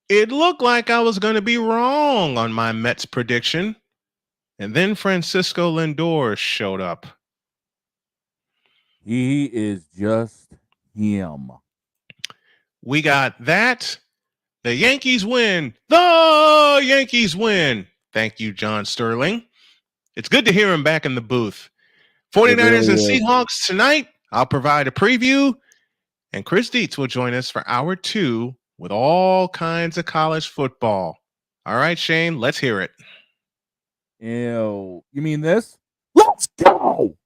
It looked like I was going to be wrong on my Mets prediction. And then Francisco Lindor showed up. He is just him. We got that. The Yankees win. The Yankees win. Thank you, John Sterling. It's good to hear him back in the booth. 49ers and Seahawks tonight. I'll provide a preview. And Chris Dietz will join us for hour 2 with all kinds of college football. All right, Shane, let's hear it. Ew. You mean this? Let's go!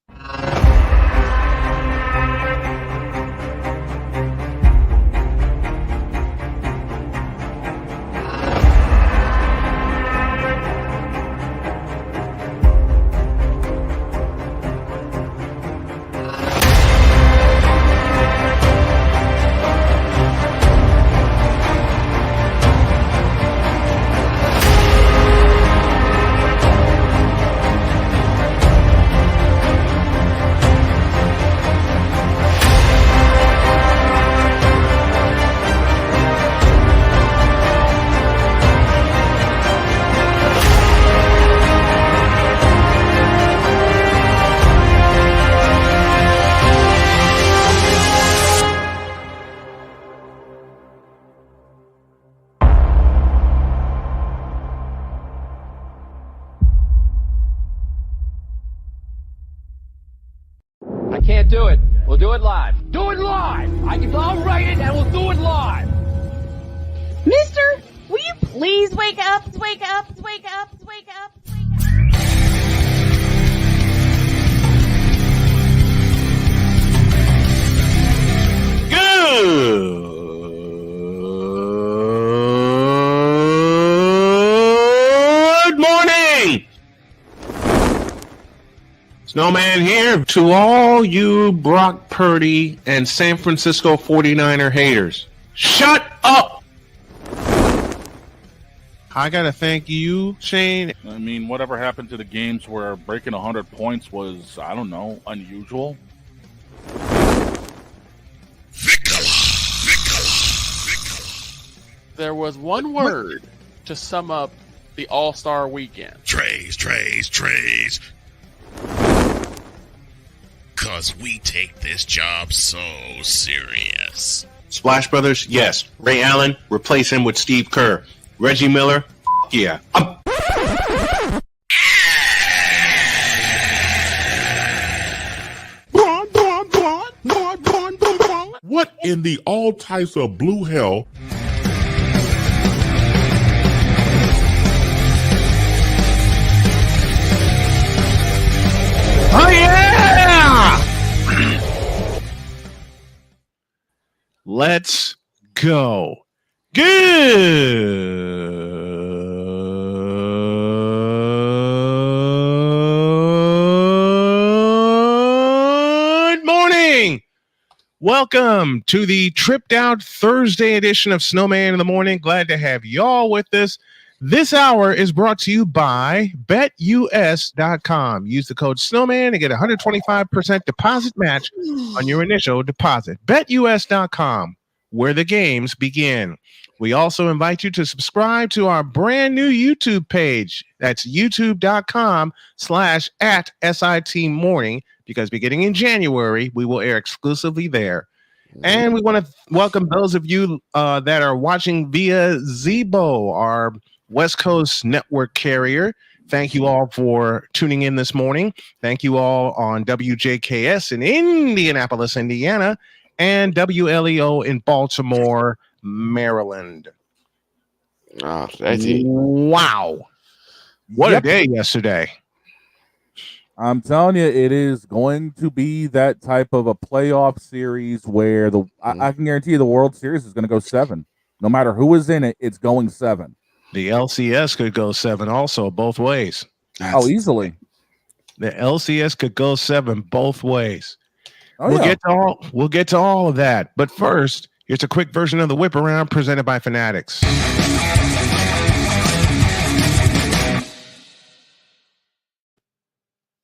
Can't do it. We'll do it live. Do it live! I'll write it and we'll do it live! Mister, will you please wake up, wake up, wake up, wake up, wake up? Good morning! Snowman here to all you Brock Purdy and San Francisco 49er haters. Shut up! I gotta thank you, Shane. I mean, whatever happened to the games where breaking 100 points was, I don't know, unusual? There was one word to sum up the All-Star weekend. Trays. Because we take this job so serious. Splash Brothers, yes. Ray Allen, replace him with Steve Kerr. Reggie Miller, yeah. What in the all types of blue hell? Oh, yeah! Let's go. Good morning. Welcome to the Tripped Out Thursday edition of Snowman in the Morning. Glad to have y'all with us. This hour is brought to you by BetUS.com. Use the code Snowman to get a 125% deposit match on your initial deposit. BetUS.com, where the games begin. We also invite you to subscribe to our brand new YouTube page. That's youtube.com/@SITmorning, because beginning in January, we will air exclusively there. And we want to welcome those of you that are watching via Zebo, our West Coast network carrier. Thank you all for tuning in this morning. Thank you all on WJKS in Indianapolis, Indiana, and WLEO in Baltimore, Maryland. Oh, that's it. Wow. What a day yesterday. I'm telling you, it is going to be that type of a playoff series where I can guarantee you the World Series is going to go 7. No matter who is in it, it's going 7. The LCS could go 7 also, both ways. Easily. The LCS could go 7 both ways. We'll get to all of that. But first, here's a quick version of the Whip Around presented by Fanatics.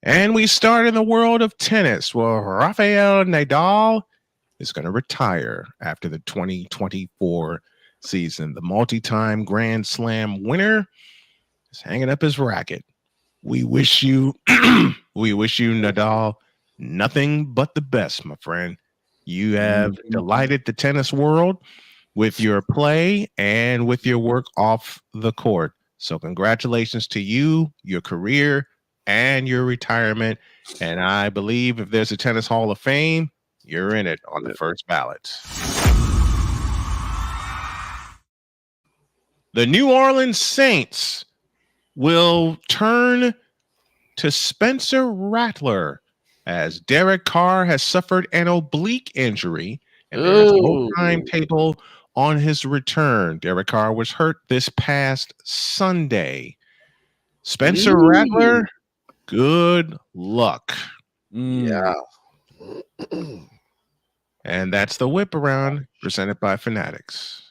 And we start in the world of tennis. Well, Rafael Nadal is going to retire after the 2024 season. The multi-time Grand Slam winner is hanging up his racket. We wish you, Nadal, nothing but the best, my friend. You have delighted the tennis world with your play and with your work off the court. So congratulations to you, your career, and your retirement. And I believe if there's a Tennis Hall of Fame, you're in it on the first ballot. The New Orleans Saints will turn to Spencer Rattler as Derek Carr has suffered an oblique injury and there is no timetable on his return. Derek Carr was hurt this past Sunday. Spencer Rattler, good luck. Yeah. And that's the whip around presented by Fanatics.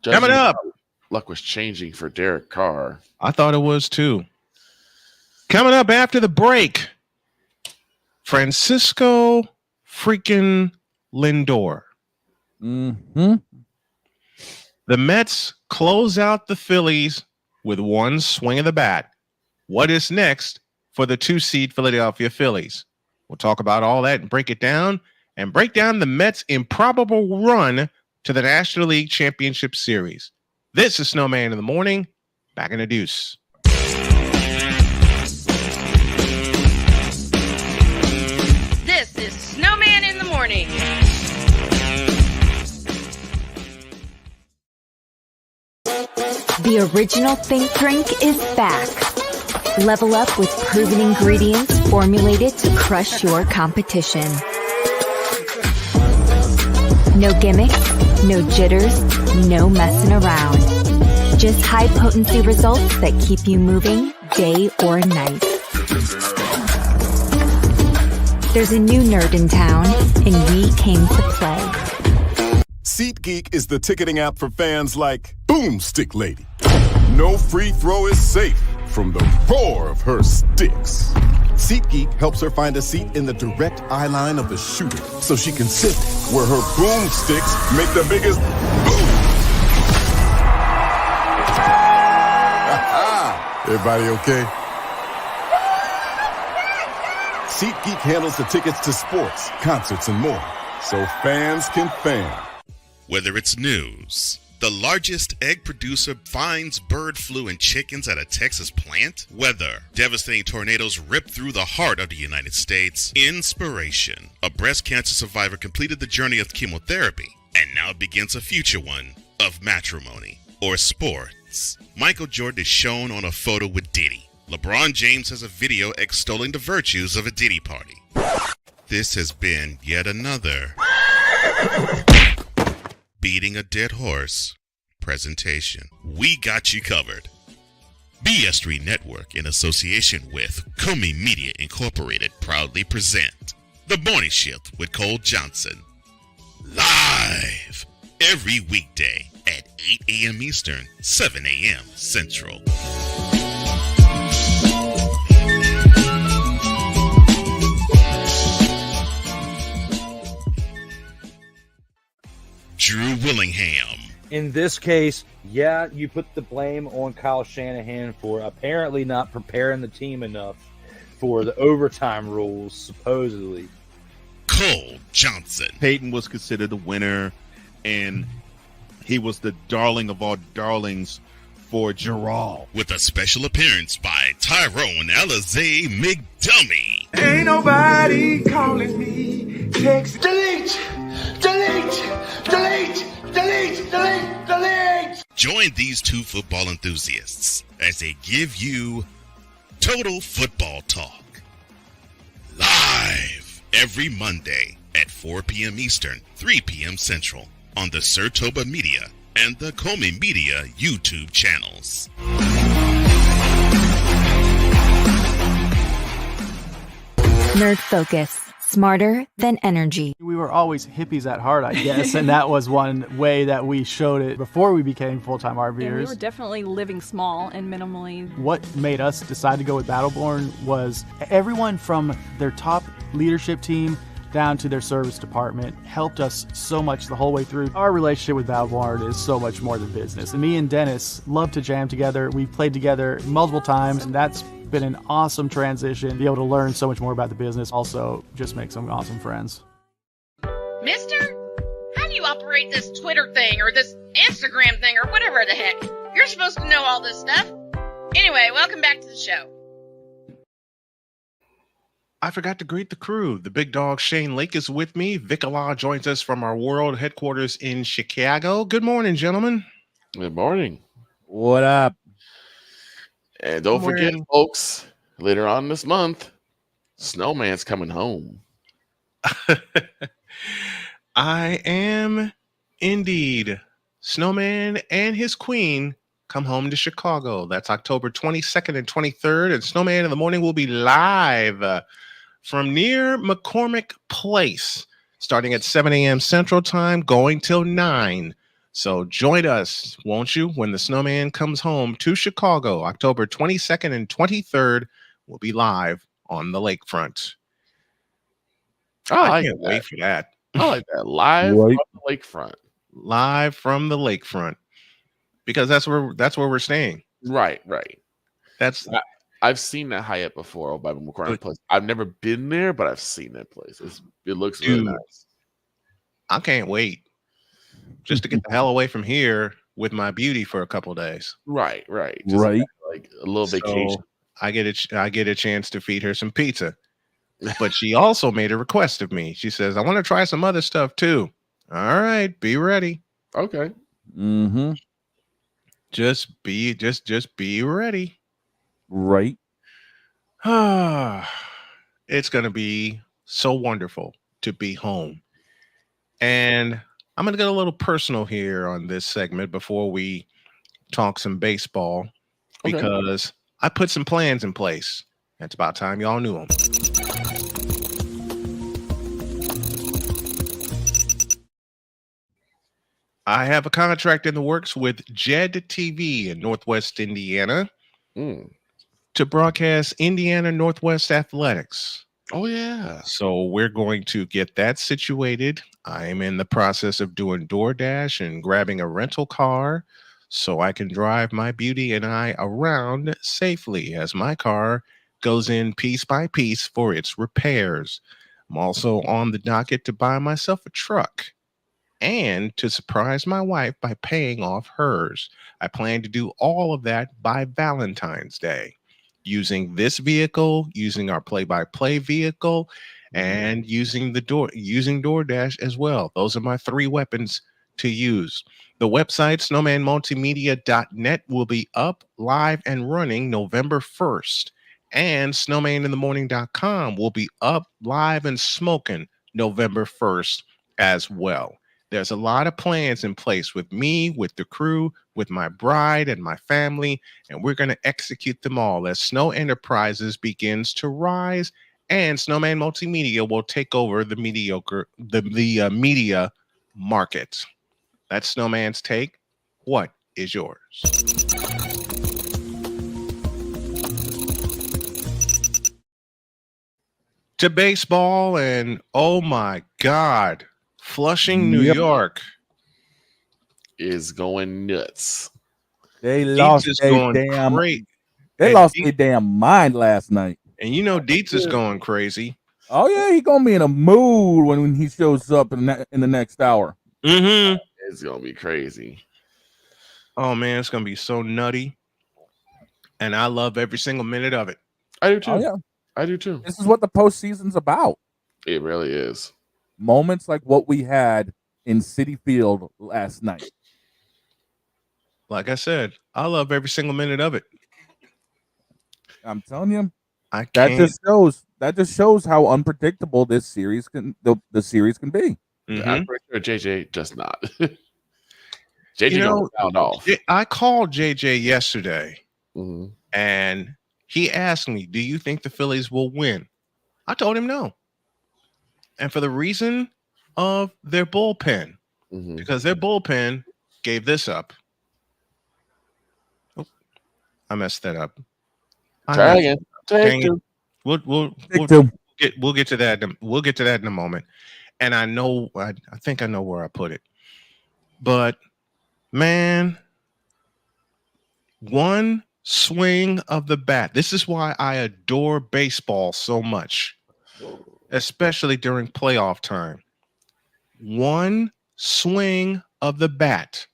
Coming up. Luck was changing for Derek Carr. I thought it was too. Coming up after the break, Francisco freaking Lindor. Mm-hmm. The Mets close out the Phillies with one swing of the bat. What is next for the 2-seed Philadelphia Phillies? We'll talk about all that and break it down and break down the Mets' improbable run to the National League Championship Series. This is Snowman in the Morning. Back in the deuce. This is Snowman in the Morning. The original Think Drink is back. Level up with proven ingredients formulated to crush your competition. No gimmicks, no jitters, no messing around. Just high-potency results that keep you moving day or night. There's a new nerd in town, and we came to play. SeatGeek is the ticketing app for fans like Boomstick Lady. No free throw is safe from the roar of her sticks. SeatGeek helps her find a seat in the direct eye line of the shooter so she can sit where her boomsticks make the biggest boom. Everybody okay? SeatGeek handles the tickets to sports, concerts, and more, so fans can fan. Whether it's news, the largest egg producer finds bird flu in chickens at a Texas plant, weather, devastating tornadoes rip through the heart of the United States, inspiration, a breast cancer survivor completed the journey of chemotherapy, and now begins a future one of matrimony or sports. Michael Jordan is shown on a photo with Diddy. LeBron James has a video extolling the virtues of a Diddy party. This has been yet another beating a dead horse presentation. We got you covered. BS3 Network, in association with Comey Media Incorporated, proudly present The Morning Shift with Cole Johnson. Live every weekday at 8 a.m. Eastern, 7 a.m. Central. Drew Willingham. In this case, yeah, you put the blame on Kyle Shanahan for apparently not preparing the team enough for the overtime rules, supposedly. Cole Johnson. Peyton was considered the winner, and he was the darling of all darlings for Gerald. With a special appearance by Tyrone Alizé McDummy. Ain't nobody calling me. Text delete. Join these two football enthusiasts as they give you Total Football Talk. Live every Monday at 4 p.m. Eastern, 3 p.m. Central on the Sertoba Media and the Comey Media YouTube channels. Nerd Focus, smarter than energy. We were always hippies at heart, I guess, and that was one way that we showed it before we became full-time RVers. Yeah, we were definitely living small and minimally. What made us decide to go with Battleborn was everyone from their top leadership team down to their service department helped us so much the whole way through. Our relationship with Battleborn is so much more than business. And me and Dennis love to jam together. We've played together multiple times, and that's been an awesome transition. Be able to learn so much more about the business, also just make some awesome friends. Mister, how do you operate this Twitter thing or this Instagram thing or whatever the heck? You're supposed to know all this stuff. Anyway, welcome back to the show. I forgot to greet the crew. The big dog Shane Lake is with me. Vic Allah joins us from our world headquarters in Chicago. Good morning, gentlemen. Good morning. What up? And don't forget, folks, later on this month, Snowman's coming home. I am indeed. Snowman and his queen come home to Chicago. That's October 22nd and 23rd. And Snowman in the Morning will be live from near McCormick Place, starting at 7 a.m. Central Time, going till 9. So join us, won't you, when the Snowman comes home to Chicago, October 22nd and 23rd. We'll be live on the lakefront. I can't wait for that. I like that. Live from the lakefront. Live from the lakefront. Because that's where we're staying. Right. I've seen that Hyatt before by McCormick Place. I've never been there, but I've seen that place. It looks really nice. I can't wait just to get the hell away from here with my beauty for a couple days. Right. Just like a little vacation. I get a chance to feed her some pizza. But she also made a request of me. She says, I want to try some other stuff too. All right, be ready. Okay. Mm-hmm. Just be ready. Right. It's gonna be so wonderful to be home. And I'm gonna get a little personal here on this segment before we talk some baseball, because I put some plans in place. It's about time y'all knew them. I have a contract in the works with Jed TV in Northwest Indiana to broadcast Indiana Northwest Athletics. Oh, yeah. So we're going to get that situated. I'm in the process of doing DoorDash and grabbing a rental car so I can drive my beauty and I around safely as my car goes in piece by piece for its repairs. I'm also on the docket to buy myself a truck and to surprise my wife by paying off hers. I plan to do all of that by Valentine's Day, using this vehicle, using our play-by-play vehicle, and using DoorDash as well. Those are my 3 weapons to use. The website, snowmanmultimedia.net, will be up, live, and running November 1st. And snowmaninthemorning.com will be up, live, and smoking November 1st as well. There's a lot of plans in place with me, with the crew, with my bride and my family, and we're going to execute them all as Snow Enterprises begins to rise, and Snowman Multimedia will take over the media market. That's Snowman's take. What is yours? To baseball, and oh my God, Flushing, New York is going nuts. They lost their damn. They lost their damn mind last night. And you know, Dietz is going crazy. Oh yeah, he's gonna be in a mood when he shows up in the next hour. Mm-hmm. It's gonna be crazy. Oh man, it's gonna be so nutty, and I love every single minute of it. I do too. Oh, yeah. I do too. This is what the postseason's about. It really is. Moments like what we had in Citi Field last night. Like I said, I love every single minute of it. I'm telling you, that just shows how unpredictable this series can the series can be. Mm-hmm. I'm pretty sure JJ just not. JJ don't sound off. I called JJ yesterday, and he asked me, "Do you think the Phillies will win?" I told him no. and for the reason of their bullpen, because their bullpen gave this up. Oh, I messed that up. Try again. Take two. We'll get to that. We'll get to that in a moment. And I know, I think I know where I put it. But man, one swing of the bat. This is why I adore baseball so much, especially during playoff time. One swing of the bat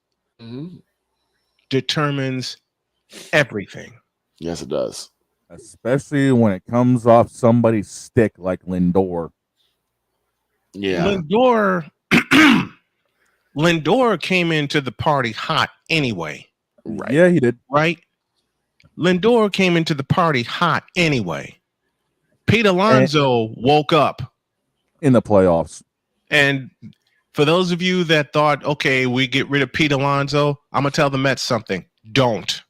determines everything. Yes, it does. Especially when it comes off somebody's stick like Lindor. Yeah. Lindor came into the party hot anyway. Right. Yeah, he did. Right? Lindor came into the party hot anyway. Pete Alonso woke up in the playoffs. And for those of you that thought, okay, we get rid of Pete Alonso, I'm going to tell the Mets something. Don't.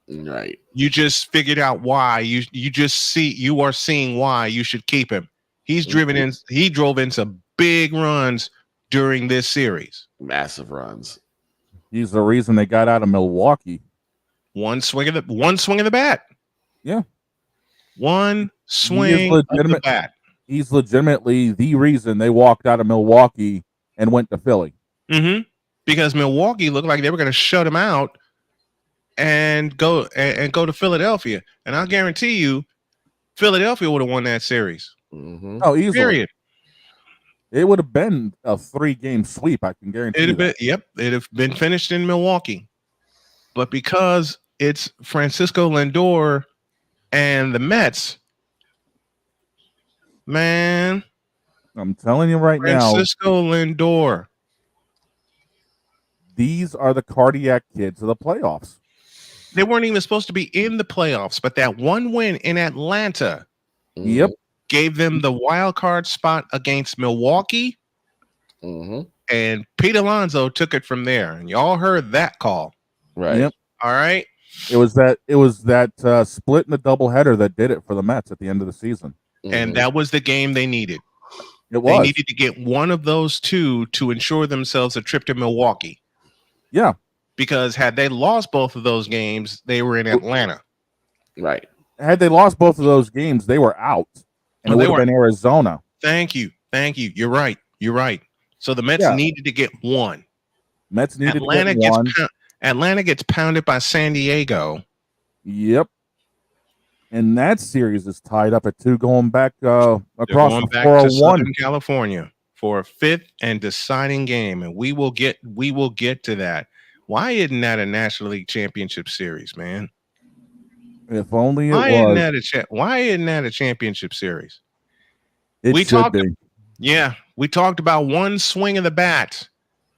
Right. You just figured out why. You are seeing why you should keep him. He drove in some big runs during this series. Massive runs. He's the reason they got out of Milwaukee. One swing of the bat. Yeah. One swing of the bat. He's legitimately the reason they walked out of Milwaukee and went to Philly. Because Milwaukee looked like they were going to shut him out and go to Philadelphia. And I'll guarantee you, Philadelphia would have won that series. Oh, easily. Period. It would have been a 3-game sweep. I can guarantee. It'd have been finished in Milwaukee. But because it's Francisco Lindor and the Mets, man, I'm telling you right now, Francisco Lindor. These are the cardiac kids of the playoffs. They weren't even supposed to be in the playoffs, but that one win in Atlanta gave them the wild card spot against Milwaukee. And Pete Alonso took it from there. And y'all heard that call. Right. Yep. All right. It was that split in the doubleheader that did it for the Mets at the end of the season. And that was the game they needed. They needed to get one of those two to ensure themselves a trip to Milwaukee. Yeah. Because had they lost both of those games, they were in Atlanta. Right. Had they lost both of those games, they were out. And it would have been Arizona. Thank you. You're right. So the Mets needed to get one. Mets needed to get one. Atlanta gets pounded by San Diego. Yep. And that series is tied up at 2 going back across the 401. To Southern California for a 5th and deciding game. And we will get to that. Why isn't that a National League Championship Series, man? If only it was. Why isn't that a championship series? We talked about one swing of the bat,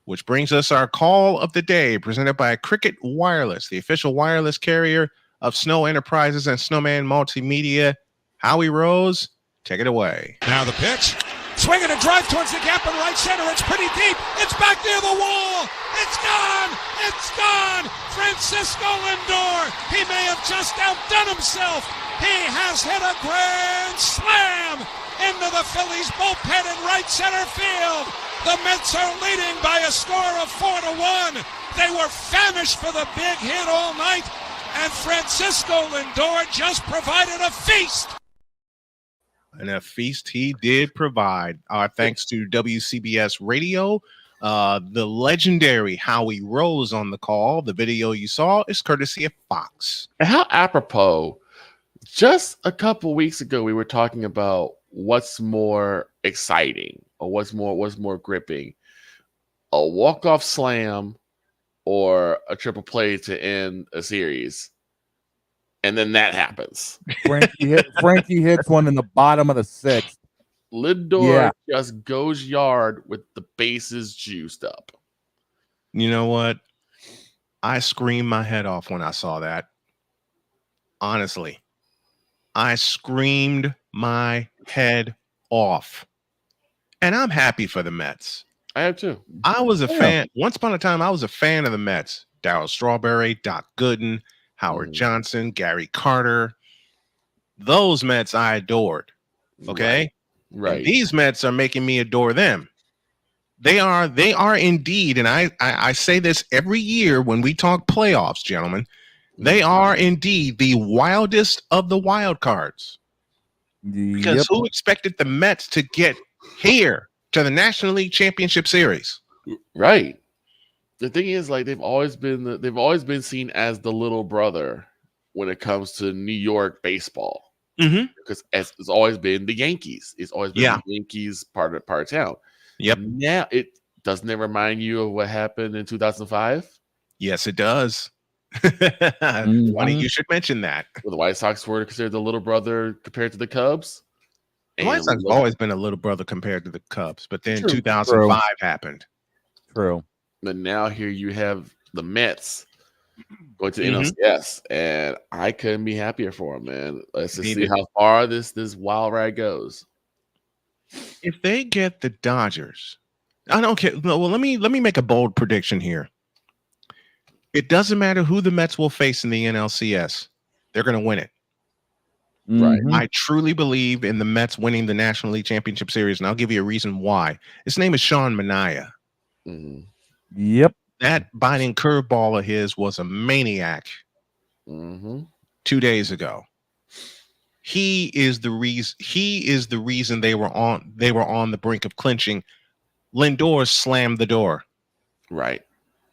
which brings us our call of the day, presented by Cricket Wireless, the official wireless carrier of Snow Enterprises and Snowman Multimedia. Howie Rose, take it away. Now the pitch. Swinging a drive towards the gap in right center. It's pretty deep. It's back near the wall. It's gone. It's gone. Francisco Lindor. He may have just outdone himself. He has hit a grand slam into the Phillies bullpen in right center field. The Mets are leading by a score of 4-1. They were famished for the big hit all night, and Francisco Lindor just provided a feast. And a feast he did provide. Thanks to WCBS Radio, the legendary Howie Rose on the call. The video you saw is courtesy of Fox. And how apropos, just a couple weeks ago, we were talking about what's more exciting or what's more gripping, a walk-off slam or a triple play to end a series. And then that happens. Frankie hits one in the bottom of the 6th. Lindor just goes yard with the bases juiced up. You know what? I screamed my head off when I saw that. Honestly, I screamed my head off. And I'm happy for the Mets. I am too. I was a fan. Once upon a time, I was a fan of the Mets. Darryl Strawberry, Doc Gooden, Howard Johnson, Gary Carter. Those Mets I adored. Okay. Right. And these Mets are making me adore them. They are indeed, and I say this every year when we talk playoffs, gentlemen. They are indeed the wildest of the wild cards. Because who expected the Mets to get here to the National League Championship Series? Right. The thing is, like, they've always been seen as the little brother when it comes to New York baseball. Because it's always been the Yankees. It's always been the Yankees part of town. Yep. Now doesn't it remind you of what happened in 2005? Yes, it does. Funny you should mention that. Well, the White Sox were considered the little brother compared to the Cubs. The White Sox have always been a little brother compared to the Cubs, but then True. 2005 happened. True. But now here you have the Mets going to the NLCS, and I couldn't be happier for them, man. Let's just see how far this wild ride goes. If they get the Dodgers, I don't care. Well, let me make a bold prediction here. It doesn't matter who the Mets will face in the NLCS. They're going to win it. Right. I truly believe in the Mets winning the National League Championship Series, and I'll give you a reason why. His name is Sean Manaea. Yep. That biting curveball of his was a maniac 2 days ago. He is the reason they were on the brink of clinching. Lindor slammed the door. Right.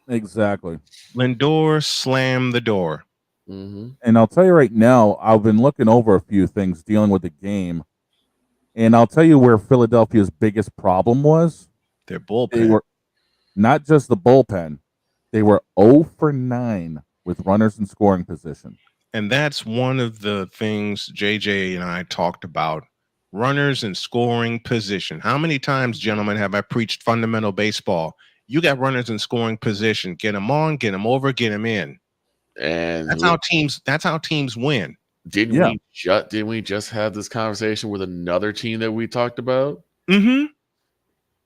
Exactly. Lindor slammed the door. And I'll tell you right now, I've been looking over a few things dealing with the game, and I'll tell you where Philadelphia's biggest problem was. Their bullpen. They were not just the bullpen. They were 0 for 9 with runners in scoring position. And that's one of the things JJ and I talked about. Runners in scoring position. How many times, gentlemen, have I preached fundamental baseball? You got runners in scoring position. Get them on, get them over, get them in. And that's how teams win. Didn't we just have this conversation with another team that we talked about?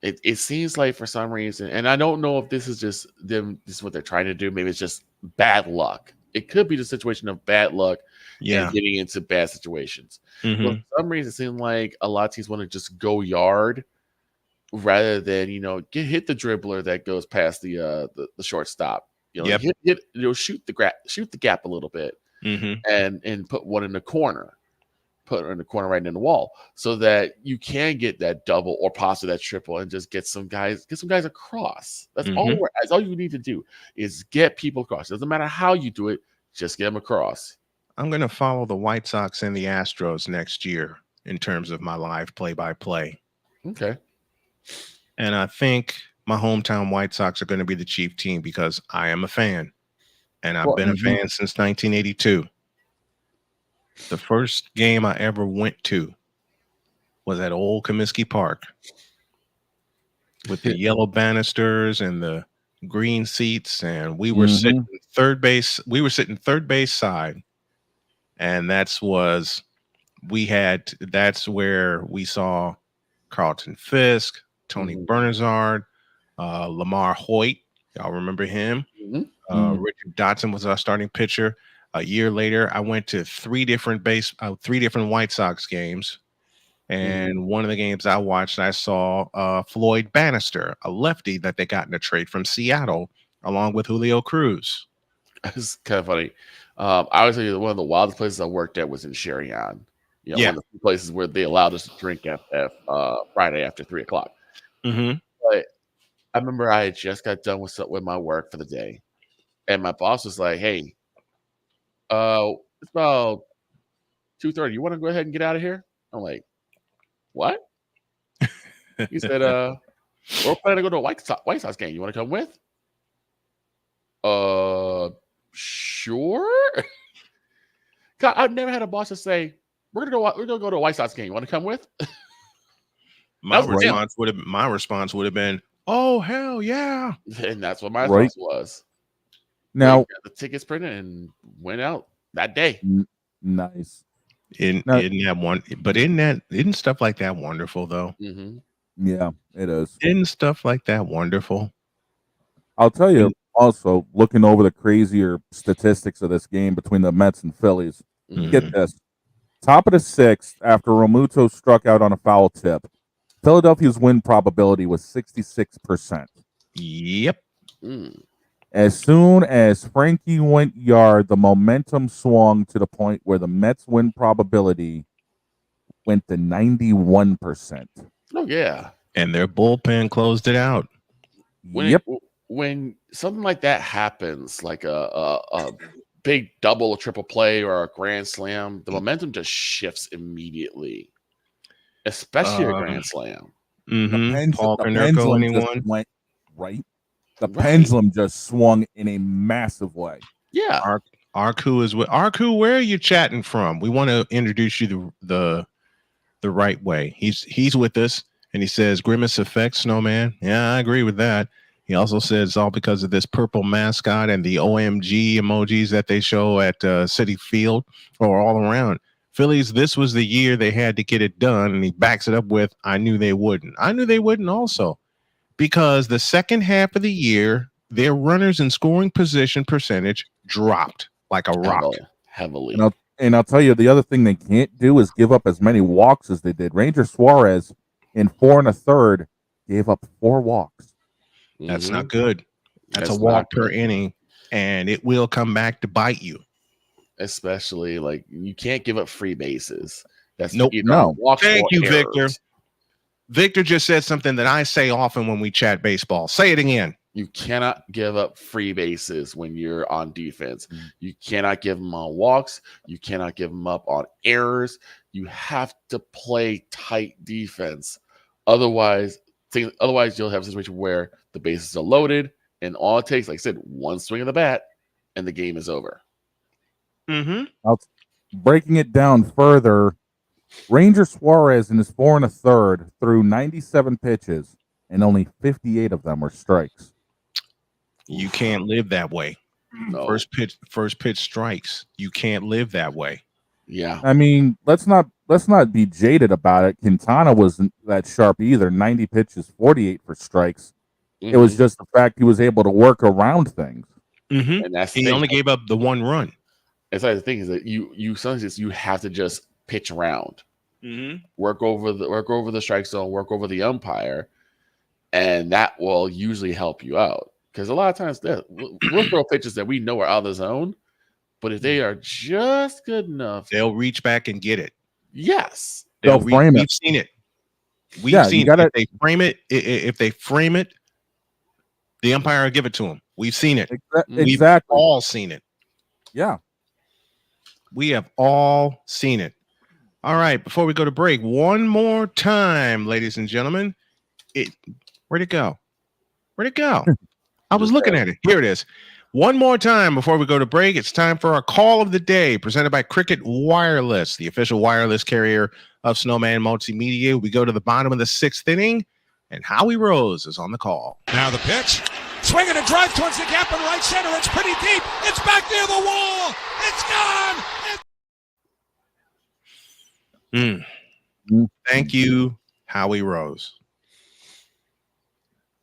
It seems like for some reason, and I don't know if this is just them, this is what they're trying to do. Maybe it's just bad luck. It could be the situation of bad luck and getting into bad situations. But for some reason, it seems like a lot of teams want to just go yard rather than, hit the dribbler that goes past the shortstop. Shoot the gap a little bit and put one in the corner. Put it in the corner right in the wall so that you can get that double or possibly that triple and just get some guys across. That's all you need to do is get people across. It doesn't matter how you do it, just get them across. I'm going to follow the White Sox and the Astros next year in terms of my live play-by-play. Okay. And I think my hometown White Sox are going to be the chief team because I am a fan. And I've been a fan since 1982. The first game I ever went to was at Old Comiskey Park with the yellow banisters and the green seats, and we were sitting third base. We were sitting third base side, and that's where we saw Carlton Fisk, Tony Bernazard, Lamar Hoyt. Y'all remember him? Richard Dotson was our starting pitcher. A year later, I went to three different White Sox games. And one of the games I watched, I saw Floyd Bannister, a lefty that they got in a trade from Seattle, along with Julio Cruz. It's kind of funny. I would say one of the wildest places I worked at was in Cherion. One of the places where they allowed us to drink at Friday after 3:00. But I remember I had just got done with my work for the day, and my boss was like, "Hey, it's about 2:30. You want to go ahead and get out of here?" I'm like, "What?" He said, "We're planning to go to a White Sox game. You want to come with?" Sure. God, I've never had a boss to say, "We're gonna go to a White Sox game. You want to come with?" My response would have been, "Oh, hell yeah!" And that's what my response was. Now, got the tickets printed and went out that day. Nice. Isn't stuff like that wonderful though? Yeah, it is. Isn't stuff like that wonderful? I'll tell you also, looking over the crazier statistics of this game between the Mets and Phillies, get this. Top of the sixth, after Romuto struck out on a foul tip, Philadelphia's win probability was 66%. Yep. As soon as Frankie went yard, the momentum swung to the point where the Mets' win probability went to 91%. Oh, yeah. And their bullpen closed it out. When something like that happens, like a big double or triple play or a grand slam, the momentum just shifts immediately, especially a grand slam. Paul Konerko, anyone? Went right. The pendulum just swung in a massive way. Yeah. Arku is with Arku. Where are you chatting from? We want to introduce you the right way. He's with us, and he says Grimace effect, Snowman. Yeah, I agree with that. He also says it's all because of this purple mascot and the OMG emojis that they show at Citi Field or all around. Phillies, this was the year they had to get it done, and he backs it up with, I knew they wouldn't. I knew they wouldn't also, because the second half of the year, their runners in scoring position percentage dropped like a rock. Heavily. And I'll tell you, the other thing they can't do is give up as many walks as they did. Ranger Suarez, in 4 1/3, gave up 4 walks. That's not good. That's a walk per inning, and it will come back to bite you. Especially, like, you can't give up free bases. That's no. Thank you, errors. Victor. Victor just said something that I say often when we chat baseball. Say it again. You cannot give up free bases when you're on defense. You cannot give them on walks. You cannot give them up on errors. You have to play tight defense. Otherwise you'll have a situation where the bases are loaded, and all it takes, like I said, one swing of the bat, and the game is over. Breaking it down further, Ranger Suarez in his 4 1/3 threw 97 pitches, and only 58 of them were strikes. You can't live that way. No. First pitch strikes. You can't live that way. Yeah. I mean, let's not be jaded about it. Quintana wasn't that sharp either. 90 pitches, 48 for strikes. It was just the fact he was able to work around things. And that's he only gave up the 1 run. That's like the thing is that you sometimes you have to just pitch around, work over the strike zone, work over the umpire, and that will usually help you out. Because a lot of times we'll throw pitches that we know are out of the zone, but if they are just good enough, they'll reach back and get it. Yes, they'll frame it. We've seen it. We've seen it. If they frame it, the umpire will give it to them. We've seen it. Exactly. We've all seen it. Yeah. We have all seen it. All right. Before we go to break, one more time, ladies and gentlemen. Where'd it go? Where'd it go? I was looking at it. Here it is. One more time before we go to break. It's time for our call of the day presented by Cricket Wireless, the official wireless carrier of Snowman Multimedia. We go to the bottom of the 6th inning, and Howie Rose is on the call. Now the pitch. Swing and a drive towards the gap in right center. It's pretty deep. It's back near the wall. It's gone. Thank you, Howie Rose.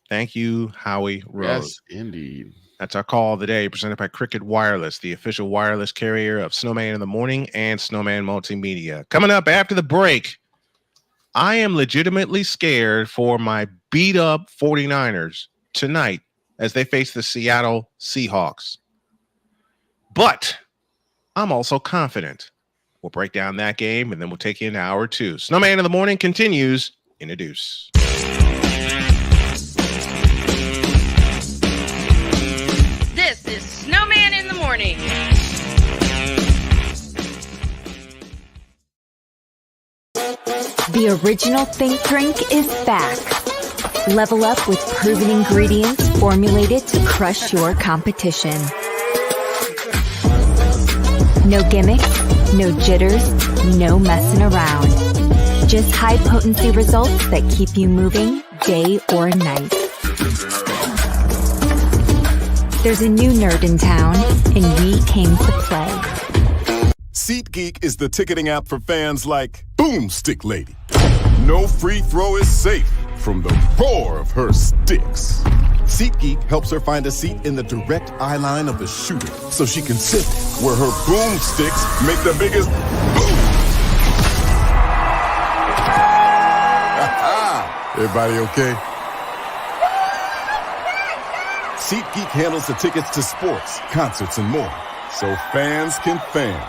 Thank you, Howie Rose. Yes, indeed. That's our call of the day, presented by Cricket Wireless, the official wireless carrier of Snowman in the Morning and Snowman Multimedia. Coming up after the break, I am legitimately scared for my beat-up 49ers tonight as they face the Seattle Seahawks. But I'm also confident. We'll break down that game, and then we'll take you into hour 2. Snowman in the Morning continues in a deuce. This is Snowman in the Morning. The original Think Drink is back. Level up with proven ingredients formulated to crush your competition. No gimmicks, no jitters, no messing around. Just high-potency results that keep you moving day or night. There's a new nerd in town, and we came to play. SeatGeek is the ticketing app for fans like Boomstick Lady. No free throw is safe from the roar of her sticks. SeatGeek helps her find a seat in the direct eye line of the shooter so she can sit where her boomsticks make the biggest boom. Everybody okay? SeatGeek handles the tickets to sports, concerts, and more, so fans can fan.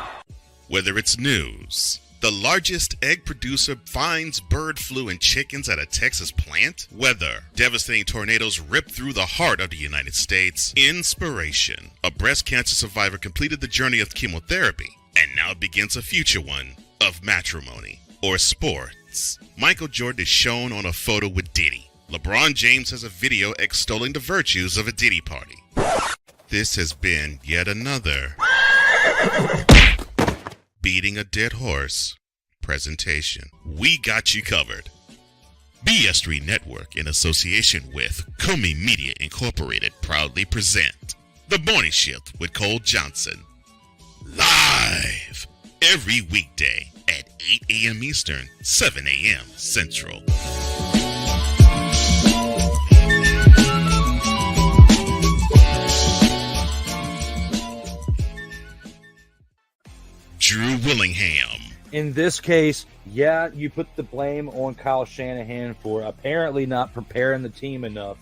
Whether it's news, the largest egg producer finds bird flu in chickens at a Texas plant, weather, devastating tornadoes rip through the heart of the United States, inspiration, a breast cancer survivor completed the journey of chemotherapy, and now begins a future one of matrimony or sports. Michael Jordan is shown on a photo with Diddy. LeBron James has a video extolling the virtues of a Diddy party. This has been yet another beating a dead horse presentation. We got you covered. BS3 Network, in association with Comey Media Incorporated, proudly present The Morning Shift with Cole Johnson. Live every weekday at 8 a.m. Eastern, 7 a.m. Central. Drew Willingham. In this case, yeah, you put the blame on Kyle Shanahan for apparently not preparing the team enough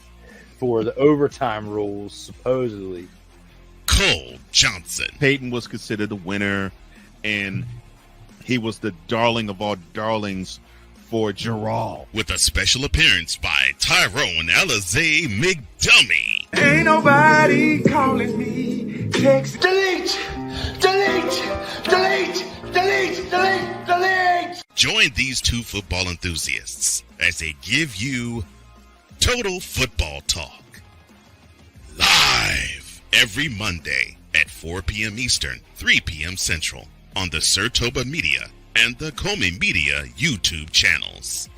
for the overtime rules, supposedly. Cole Johnson. Peyton was considered the winner, and he was the darling of all darlings for Gerald. With a special appearance by Tyrone Alizé McDummy. Ain't nobody calling me. Text delete, delete, delete, delete, delete, delete. Join these two football enthusiasts as they give you Total Football Talk. Live every Monday at 4 p.m. Eastern, 3 p.m. Central on the Sertoba Media and the Comey Media YouTube channels.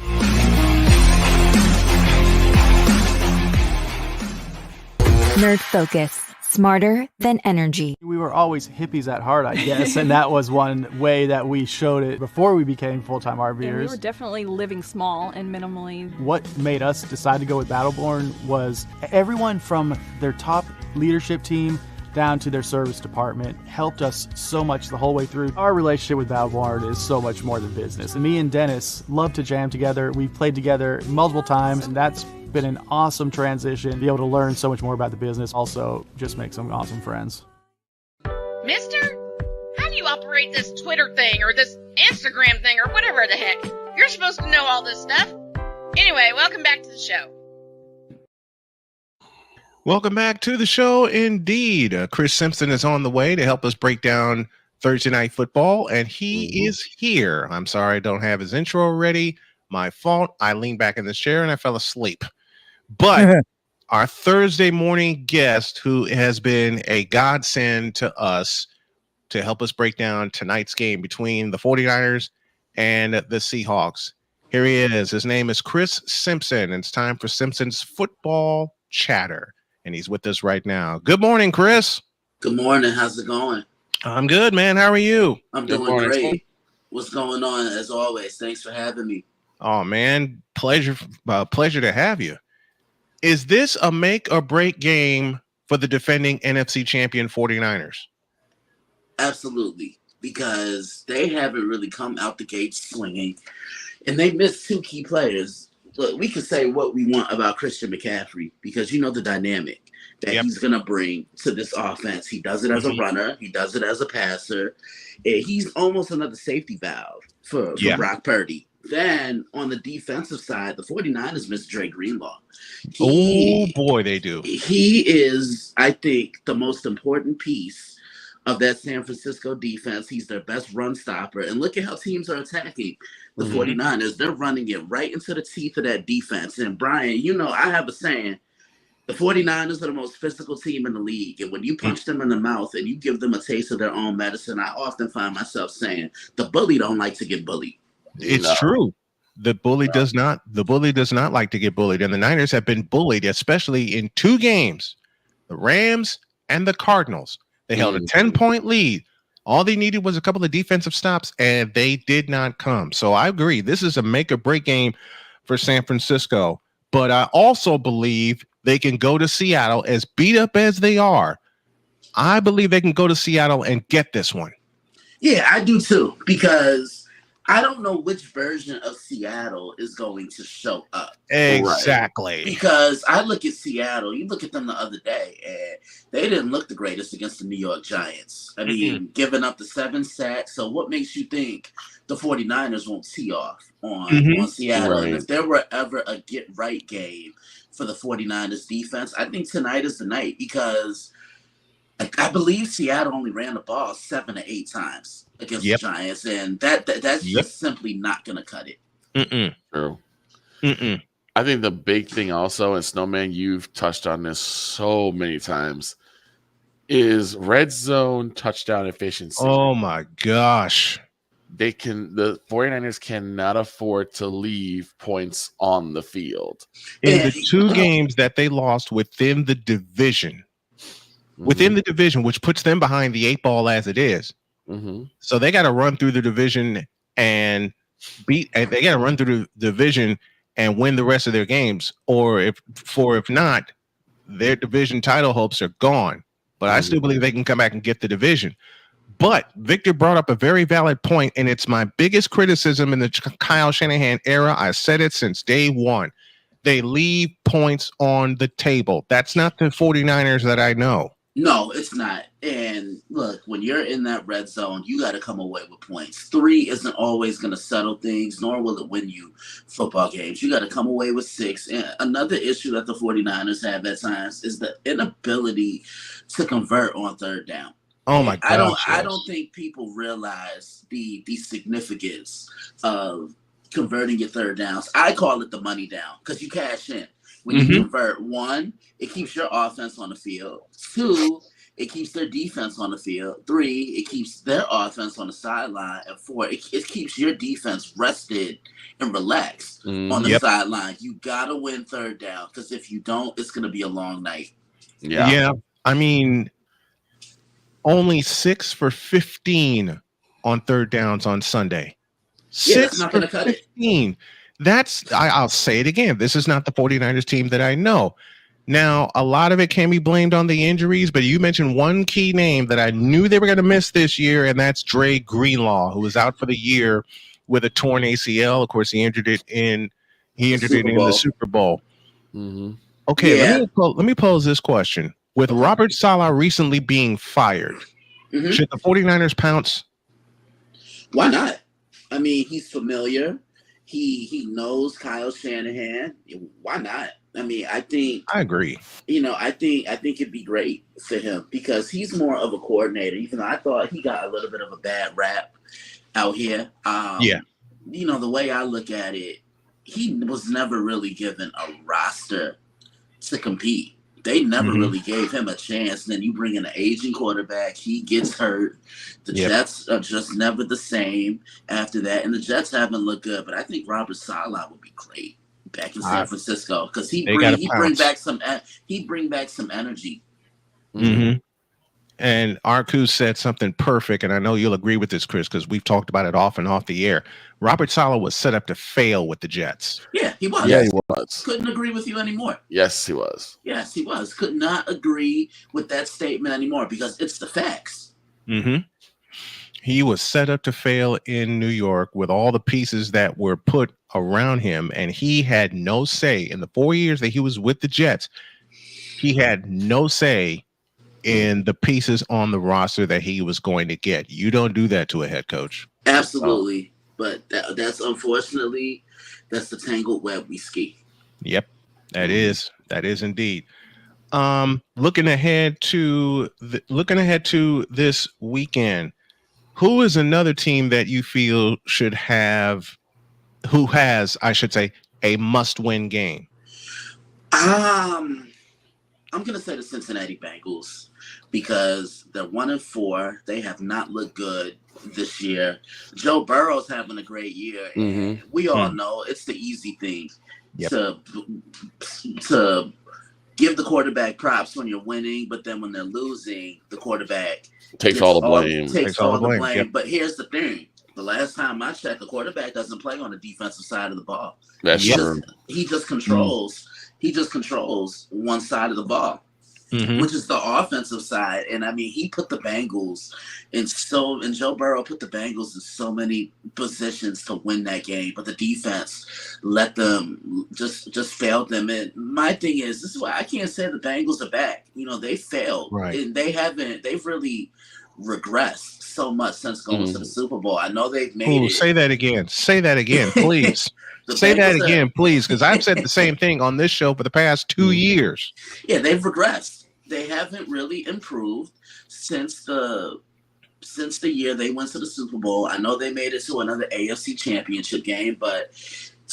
Nerd Focus. Smarter than energy. We were always hippies at heart, I guess, and that was one way that we showed it before we became full-time And we RVers. were definitely living small and minimally. What made us decide to go with Battleborn was everyone from their top leadership team down to their service department helped us so much the whole way through. Our relationship with Battleborn is so much more than business. And me and Dennis love to jam together. We've played together multiple times, and that's been an awesome transition. Be able to learn so much more about the business. Also, just make some awesome friends. Mister, how do you operate this Twitter thing or this Instagram thing or whatever the heck? You're supposed to know all this stuff. Anyway, welcome back to the show. Welcome back to the show. Indeed, Chris Simpson is on the way to help us break down Thursday Night Football, and he is here. I'm sorry I don't have his intro ready. My fault. I leaned back in this chair and I fell asleep. But our Thursday morning guest, who has been a godsend to us to help us break down tonight's game between the 49ers and the Seahawks. Here he is. His name is Chris Simpson. It's time for Simpson's Football Chatter. And he's with us right now. Good morning, Chris. Good morning. How's it going? I'm good, man. How are you? I'm doing great. What's going on? As always, thanks for having me. Oh, man. Pleasure to have you. Is this a make or break game for the defending NFC champion 49ers? Absolutely, because they haven't really come out the gate swinging, and they missed two key players. Look, we can say what we want about Christian McCaffrey because you know the dynamic that he's going to bring to this offense. He does it as a runner. He does it as a passer. He's almost another safety valve for Brock Purdy. Then on the defensive side, the 49ers miss Dre Greenlaw. Oh, boy, they do. He is, I think, the most important piece of that San Francisco defense. He's their best run stopper. And look at how teams are attacking the 49ers. They're running it right into the teeth of that defense. And Brian, you know, I have a saying, the 49ers are the most physical team in the league. And when you punch them in the mouth and you give them a taste of their own medicine, I often find myself saying, the bully don't like to get bullied. It's true. The bully does not like to get bullied. And the Niners have been bullied, especially in two games, the Rams and the Cardinals. They held a 10-point lead. All they needed was a couple of defensive stops, and they did not come. So I agree. This is a make or break game for San Francisco. But I also believe they can go to Seattle, as beat up as they are. I believe they can go to Seattle and get this one. Yeah, I do too, because I don't know which version of Seattle is going to show up. Exactly. Right. Because I look at Seattle, you look at them the other day, and they didn't look the greatest against the New York Giants. I mean, giving up the 7 sacks. So what makes you think the 49ers won't tee off on Seattle? Right. And if there were ever a get-right game for the 49ers defense, I think tonight is the night, because I believe Seattle only ran the ball 7 to 8 times against the Giants, and that's just simply not going to cut it. True. I think the big thing also, and Snowman, you've touched on this so many times, is red zone touchdown efficiency. Oh my gosh. The 49ers cannot afford to leave points on the field. In the 2 games that they lost within the division, which puts them behind the 8 ball as it is. So they got to run through the division and they got to run through the division and win the rest of their games, or if not, their division title hopes are gone. But I still believe they can come back and get the division. But Victor brought up a very valid point, and it's my biggest criticism in the Kyle Shanahan era. I said it since day one. They leave points on the table. That's not the 49ers that I know. No, it's not. And look, when you're in that red zone, you got to come away with points. 3 isn't always going to settle things, nor will it win you football games. You got to come away with 6. And another issue that the 49ers have at times is the inability to convert on third down. Oh my gosh. I don't think people realize the significance of converting your third downs. I call it the money down, because you cash in. When you convert, 1, it keeps your offense on the field. 2, it keeps their defense on the field. 3, it keeps their offense on the sideline. And 4, it keeps your defense rested and relaxed on the sideline. You got to win third down, because if you don't, it's going to be a long night. Yeah. I mean, only 6 for 15 on third downs on Sunday. 6 not for gonna cut 15. I'll say it again. This is not the 49ers team that I know. Now, a lot of it can be blamed on the injuries, but you mentioned one key name that I knew they were going to miss this year, and that's Dre Greenlaw, who was out for the year with a torn ACL. Of course, he injured it in the Super Bowl. Okay, let me pose this question. With Robert Saleh recently being fired, should the 49ers pounce? Why not? I mean, he's familiar. He knows Kyle Shanahan. Why not? I mean, I agree. I think it'd be great for him, because he's more of a coordinator. Even though I thought he got a little bit of a bad rap out here. The way I look at it, he was never really given a roster to compete. They never really gave him a chance. And then you bring in an aging quarterback, he gets hurt. The Jets are just never the same after that. And the Jets haven't looked good. But I think Robert Saleh would be great back in San Francisco, because he bring back some energy. And Arku said something perfect, and I know you'll agree with this, Chris, because we've talked about it off and off the air. Robert Saleh was set up to fail with the Jets. Yeah, he was. Yeah, he was. Couldn't agree with you anymore. Yes, he was. Yes, he was. Could not agree with that statement anymore, because it's the facts. He was set up to fail in New York with all the pieces that were put around him, and he had no say. In the 4 years that he was with the Jets, he had no say in the pieces on the roster that he was going to get. You don't do that to a head coach. Absolutely. But that's unfortunately, that's the tangled web we ski. Yep, that is indeed. Looking ahead to this weekend, who is another team that you feel has a must-win game? I'm gonna say the Cincinnati Bengals, because they're 1-4. They have not looked good this year. Joe Burrow's having a great year, and we all know it's the easy thing to give the quarterback props when you're winning, but then when they're losing, the quarterback takes all the blame. Takes all the blame. Yep. But here's the thing: the last time I checked, the quarterback doesn't play on the defensive side of the ball. That's true. He just controls. He just controls one side of the ball. which is the offensive side. And I mean, he put the Bengals and Joe Burrow put the Bengals in so many positions to win that game, but the defense let them just failed them. And my thing is, this is why I can't say the Bengals are back. You know, they failed, and they've really regressed so much since going to the Super Bowl. I know they've made it. Say that again, please. Say that again, please, because I've said the same thing on this show for the past 2 years. Yeah, they've regressed. They haven't really improved since the year they went to the Super Bowl. I know they made it to another AFC Championship game, but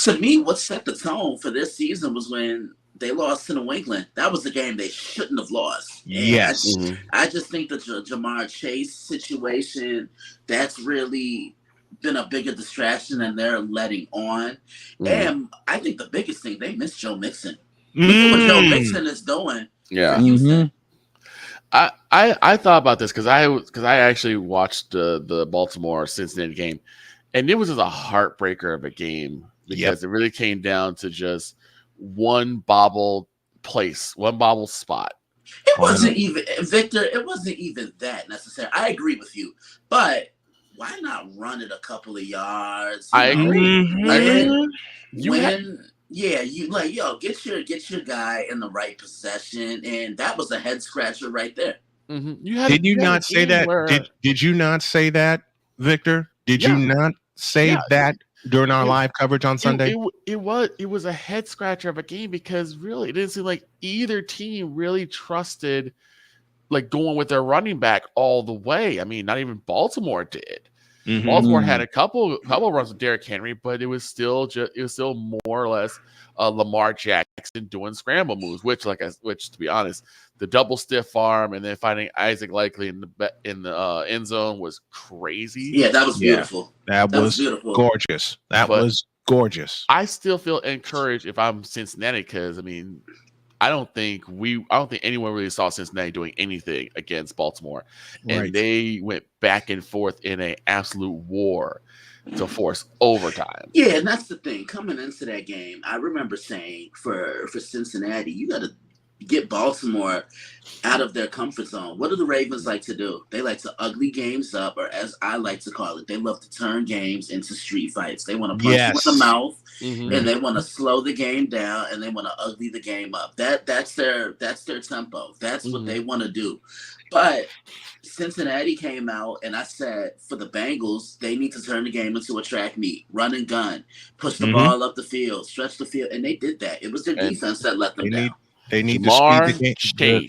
to me, what set the tone for this season was when they lost to New England. That was the game they shouldn't have lost. Yes. I just think the Jamar Chase situation, that's really been a bigger distraction than they're letting on. And I think the biggest thing, they miss Joe Mixon. Look at what Joe Mixon is doing. Yeah. I thought about this because I actually watched the Baltimore Cincinnati game, and it was just a heartbreaker of a game because it really came down to just one bobble spot. It wasn't even, Victor, it wasn't even that necessary. I agree with you, but why not run it a couple of yards? I agree. You like, get your guy in the right possession, and that was a head scratcher right there. Did you not say that? Did you not say that, Victor? Did you not say that during our live coverage on Sunday? It was a head scratcher of a game because really it didn't seem like either team really trusted like going with their running back all the way. I mean, not even Baltimore did. Baltimore had a couple runs with Derrick Henry, but it was still more or less Lamar Jackson doing scramble moves, which to be honest, the double stiff arm and then finding Isaac Likely in the end zone was crazy. Yeah, that was beautiful. That was beautiful. Gorgeous. That was gorgeous. I still feel encouraged if I'm Cincinnati because I mean, I don't think anyone really saw Cincinnati doing anything against Baltimore, and they went back and forth in an absolute war to force overtime. Yeah, and that's the thing. Coming into that game, I remember saying for Cincinnati, you got to get Baltimore out of their comfort zone. What do the Ravens like to do? They like to ugly games up, or as I like to call it, they love to turn games into street fights. They want to punch you in the mouth, and they want to slow the game down, and they want to ugly the game up. That's their tempo. That's what they want to do. But Cincinnati came out, and I said for the Bengals, they need to turn the game into a track meet, run and gun, push the ball up the field, stretch the field, and they did that. It was their defense that let them down. They need to speed the game.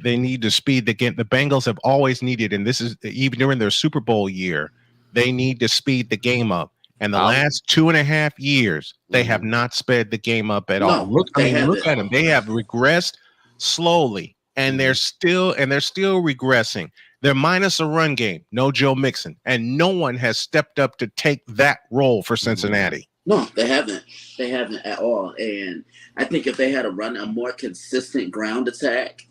They need to speed the game. The Bengals have always needed, and this is even during their Super Bowl year, they need to speed the game up. And the last 2.5 years, they have not sped the game up at all. Look at them. They have regressed slowly, and they're still regressing. They're minus a run game. No Joe Mixon, and no one has stepped up to take that role for Cincinnati. No, they haven't. They haven't at all. And I think if they had to run a more consistent ground attack,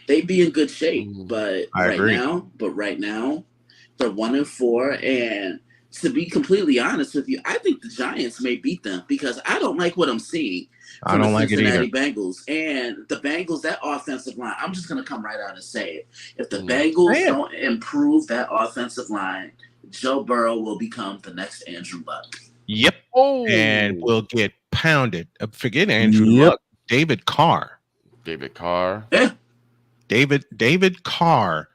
they'd be in good shape. But right now, they're 1-4. And to be completely honest with you, I think the Giants may beat them because I don't like what I'm seeing from the Cincinnati Bengals. And the Bengals, that offensive line, I'm just going to come right out and say it. If the Bengals don't improve that offensive line, Joe Burrow will become the next Andrew Luck. Yep. And we'll get pounded. Forget Andrew Luck. David Carr. Yeah. David Carr.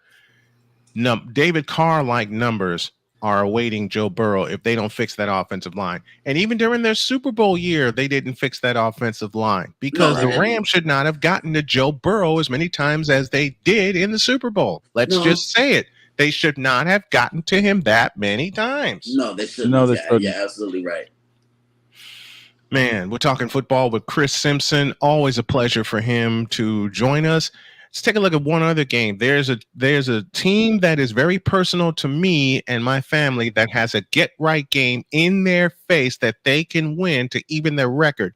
David Carr-like numbers are awaiting Joe Burrow if they don't fix that offensive line. And even during their Super Bowl year, they didn't fix that offensive line because the Rams should not have gotten to Joe Burrow as many times as they did in the Super Bowl. Let's just say it. They should not have gotten to him that many times. No, they shouldn't. Yeah, absolutely right. Man, we're talking football with Chris Simpson. Always a pleasure for him to join us. Let's take a look at one other game. There's a team that is very personal to me and my family that has a get-right game in their face that they can win to even their record.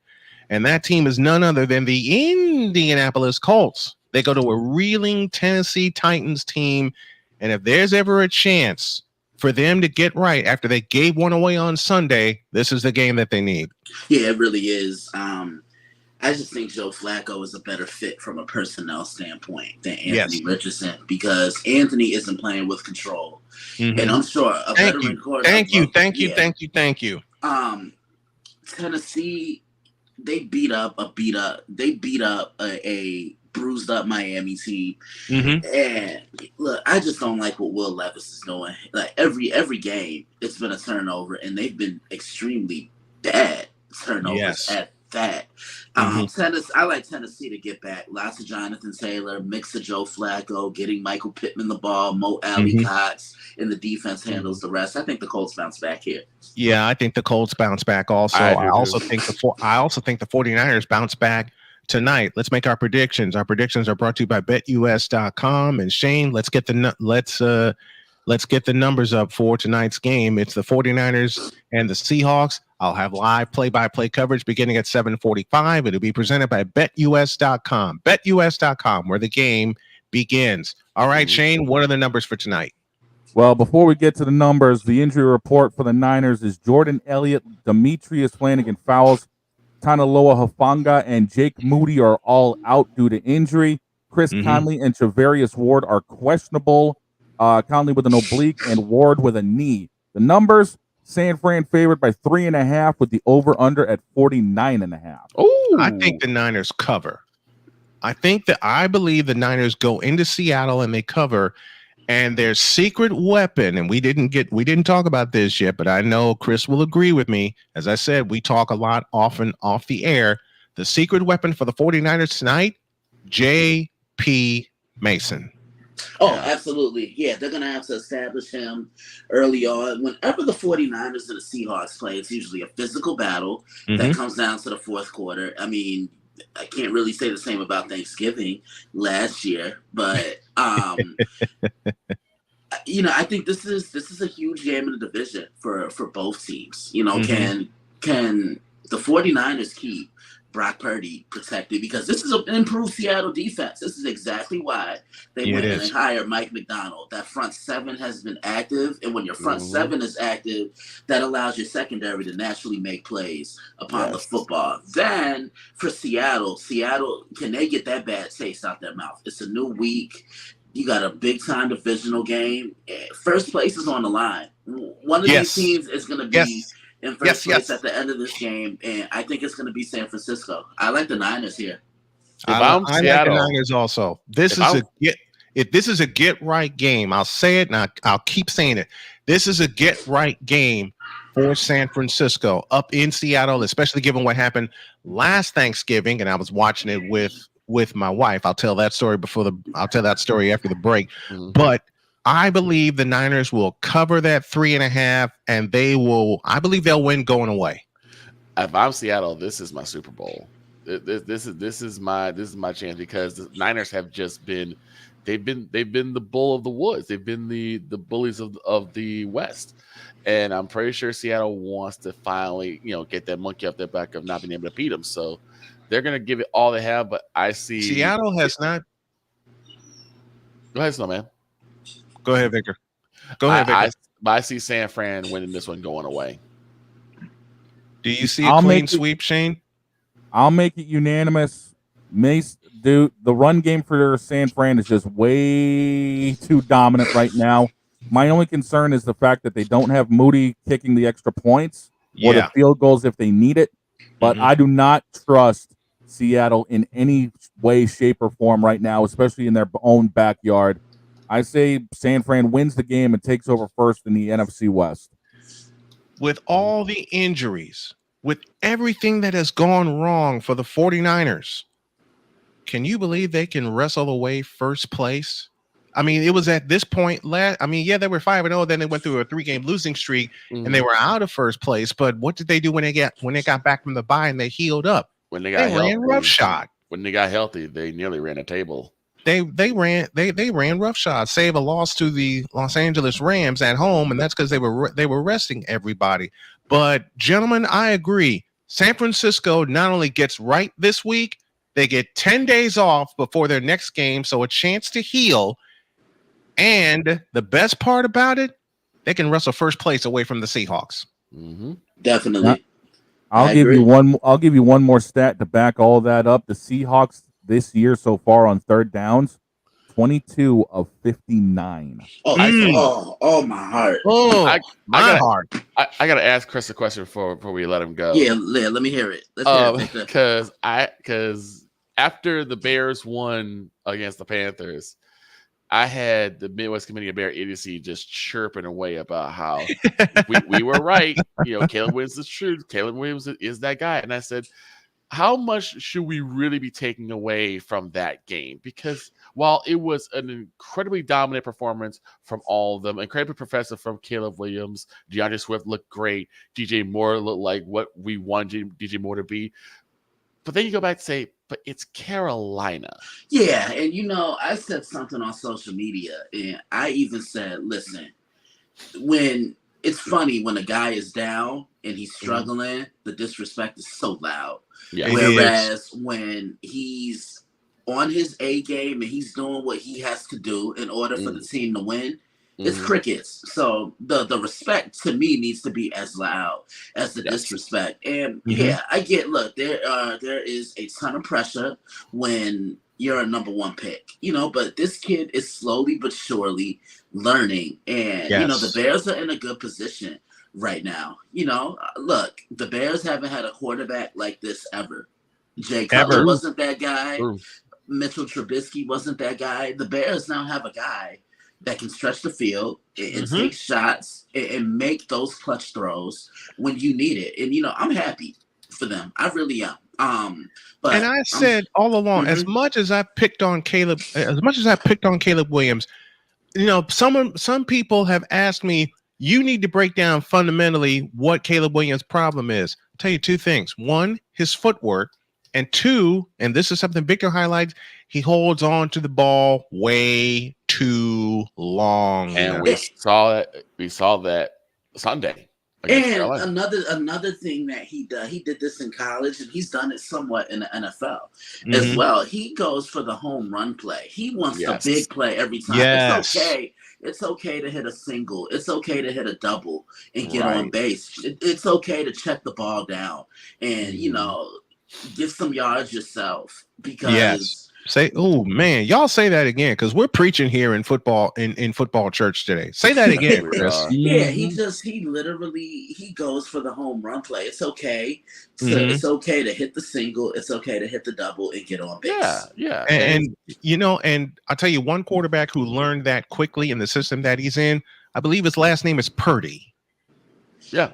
And that team is none other than the Indianapolis Colts. They go to a reeling Tennessee Titans team. And if there's ever a chance for them to get right after they gave one away on Sunday, this is the game that they need. Yeah, it really is. I I just think Joe Flacco is a better fit from a personnel standpoint than Anthony Richardson because Anthony isn't playing with control. Mm-hmm. And I'm sure a veteran quarterback. Thank you. Tennessee, they beat up a bruised up Miami team. Mm-hmm. And look, I just don't like what Will Levis is doing. Like every game, it's been a turnover, and they've been extremely bad turnovers at that. Tennessee, I like Tennessee to get back. Lots of Jonathan Taylor, mix of Joe Flacco, getting Michael Pittman the ball, Mo Alley Cox, and the defense handles the rest. I think the Colts bounce back here. Yeah, I think the Colts bounce back also. I also think the 49ers bounce back tonight. Let's make our predictions. Our predictions are brought to you by betus.com. And Shane, let's get the numbers up for tonight's game. It's the 49ers and the Seahawks. I'll have live play-by-play coverage beginning at 7:45. It'll be presented by betus.com. betus.com, where the game begins. All right, Shane, what are the numbers for tonight? Well, before we get to the numbers, the injury report for the Niners is Jordan Elliott, Demetrius Flanagan-Fowles, Tanaloa Hufanga, and Jake Moody are all out due to injury. Chris Conley and Travarius Ward are questionable. Conley with an oblique and Ward with a knee. The numbers, San Fran favored by 3.5 with the over-under at 49.5. Oh, I think the Niners cover. I believe the Niners go into Seattle and they cover. And their secret weapon, and we didn't talk about this yet, but I know Chris will agree with me. As I said, we talk a lot often off the air. The secret weapon for the 49ers tonight, J.P. Mason. Oh, absolutely. Yeah, they're going to have to establish him early on. Whenever the 49ers and the Seahawks play, it's usually a physical battle that comes down to the fourth quarter. I mean, I can't really say the same about Thanksgiving last year, but I think this is a huge game in the division for both teams. Can the 49ers keep Brock Purdy protected? Because this is an improved Seattle defense. This is exactly why they went in and hired Mike McDonald. That front seven has been active, and when your front seven is active, that allows your secondary to naturally make plays upon the football. Then for Seattle, can they get that bad taste out their mouth? It's a new week. You got a big-time divisional game. First place is on the line. One of these teams is going to be in first place at the end of this game, and I think it's going to be San Francisco. I like the Niners here. I like the Niners also. This is a get-right game. I'll say it, and I'll keep saying it. This is a get-right game for San Francisco up in Seattle, especially given what happened last Thanksgiving, and I was watching it with my wife. I'll tell that story after the break. But I believe the Niners will cover that 3.5, and I believe they'll win going away. If I'm Seattle, this is my Super Bowl. This is my chance, because the Niners have just been they've been the bull of the woods. They've been the bullies of the West. And I'm pretty sure Seattle wants to finally, get that monkey off their back of not being able to beat them. So they're going to give it all they have, but I see Seattle has not. Go ahead, Snowman. Go ahead, Victor. I see San Fran winning this one going away. Do you see a clean sweep, Shane? I'll make it unanimous. The run game for San Fran is just way too dominant right now. My only concern is the fact that they don't have Moody kicking the extra points or the field goals if they need it. But I do not trust Seattle in any way, shape, or form right now, especially in their own backyard. I say San Fran wins the game and takes over first in the NFC West. With all the injuries, with everything that has gone wrong for the 49ers, can you believe they can wrestle away first place? I mean, it was at this point they were 5-0. Then they went through a 3-game losing streak, and they were out of first place. But what did they do when they got back from the bye and they healed up? When they ran roughshod. When they got healthy, they nearly ran a table. They ran roughshod, save a loss to the Los Angeles Rams at home, and that's because they were resting everybody. But gentlemen, I agree. San Francisco not only gets right this week, they get 10 days off before their next game, so a chance to heal. And the best part about it, they can wrestle first place away from the Seahawks. Definitely. I'll give you one more stat to back all of that up. The Seahawks this year so far on third downs, 22 of 59. Oh, my heart. I heart. I gotta ask Chris a question before we let him go. Yeah, let me hear it. Let's hear it, Victor. Because after the Bears won against the Panthers, I had the Midwest Committee of Bear Idiocy just chirping away about how we were right. Caleb Williams is true. Caleb Williams is that guy. And I said, how much should we really be taking away from that game? Because while it was an incredibly dominant performance from all of them, incredibly professional from Caleb Williams, DeAndre Swift looked great. DJ Moore looked like what we wanted DJ Moore to be. But then you go back and say, but it's Carolina. Yeah, and I said something on social media, and I even said, listen, when it's funny when a guy is down and he's struggling, the disrespect is so loud. Yeah. Whereas when he's on his A game and he's doing what he has to do in order for the team to win, it's crickets. So the respect to me needs to be as loud as the disrespect. And I get. Look, there is a ton of pressure when you're a number one pick, but this kid is slowly but surely learning, and the Bears are in a good position right now. Look, the Bears haven't had a quarterback like this ever. Jay Cutler wasn't that guy. Mitchell Trubisky wasn't that guy. The Bears now have a guy that can stretch the field and take shots and make those clutch throws when you need it. And, I'm happy for them. I really am. But I said all along, as much as I picked on Caleb Williams, some people have asked me, you need to break down fundamentally what Caleb Williams' problem is. I'll tell you two things. One, his footwork. And two, and this is something Victor highlights, he holds on to the ball way too long. And we saw that Sunday. And another thing that he did this in college, and he's done it somewhat in the NFL as well. He goes for the home run play. He wants the big play every time. It's okay. It's okay to hit a single. It's okay to hit a double and get on base. It's okay to check the ball down and get some yards yourself, because y'all say that again, because we're preaching here in football in football church today. Say that again, Chris. He literally goes for the home run play. It's okay it's okay to hit the single, it's okay to hit the double and get on base. And I'll tell you one quarterback who learned that quickly in the system that he's in. I believe his last name is Purdy. Yeah,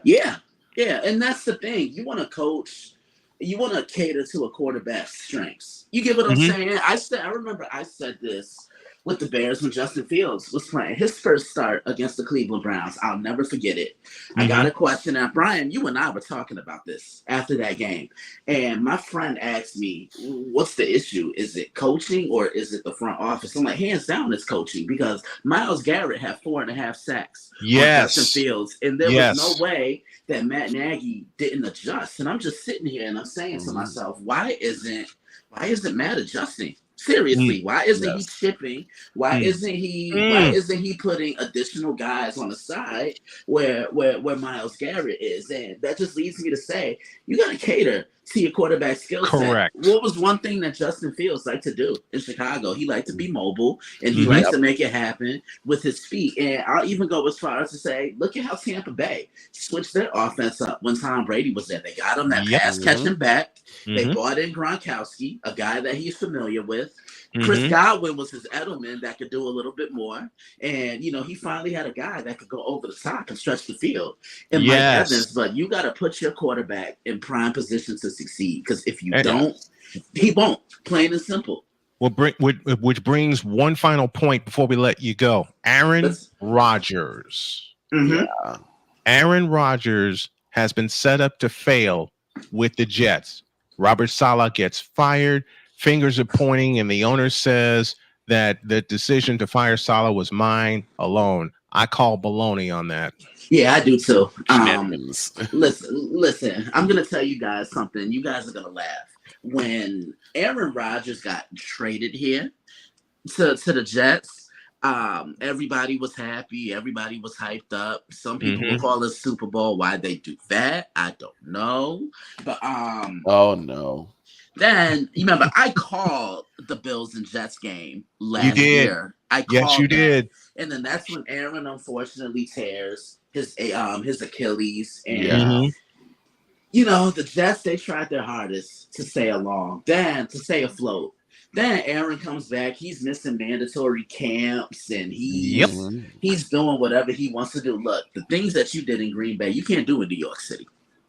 and that's the thing. You want to coach, you want to cater to a quarterback's strengths. You get what I'm saying? I remember I said this with the Bears when Justin Fields was playing his first start against the Cleveland Browns. I'll never forget it. I got a question. Now, Brian, you and I were talking about this after that game, and my friend asked me, what's the issue? Is it coaching or is it the front office? I'm like, hands down, it's coaching, because Myles Garrett had 4.5 sacks on Justin Fields, and there was no way that Matt Nagy didn't adjust. And I'm just sitting here and I'm saying to myself, why isn't Matt adjusting? Seriously, why isn't he chipping? Why isn't he putting additional guys on the side where Myles Garrett is? And that just leads me to say, you got to cater to your quarterback skill set. Correct. What was one thing that Justin Fields liked to do in Chicago? He liked to be mobile, and he likes to make it happen with his feet. And I'll even go as far as to say, look at how Tampa Bay switched their offense up when Tom Brady was there. They got him that pass catching back. They brought in Gronkowski, a guy that he's familiar with. Chris Godwin was his Edelman that could do a little bit more. And, he finally had a guy that could go over the top and stretch the field. And Mike Evans, but you got to put your quarterback in prime position to succeed. Because if you don't, he won't. Plain and simple. Which brings one final point before we let you go. Aaron Rodgers. Aaron Rodgers has been set up to fail with the Jets. Robert Saleh gets fired. Fingers are pointing, and the owner says that the decision to fire Saleh was mine alone. I call baloney on that. Yeah, I do too. Listen, I'm going to tell you guys something. You guys are going to laugh. When Aaron Rodgers got traded here to the Jets, Everybody was happy. Everybody was hyped up. Some people Mhm. will call it Super Bowl. Why they do that, I don't know. But Oh no. then you remember I called the Bills and Jets game last You did. year. I Yes, called you that. did. And then that's when Aaron unfortunately tears his Achilles. And Mhm. you know, the Jets, they tried their hardest to stay along, then to stay afloat. Then Aaron comes back. He's missing mandatory camps, and he's doing whatever he wants to do. Look, the things that you did in Green Bay, you can't do in New York City.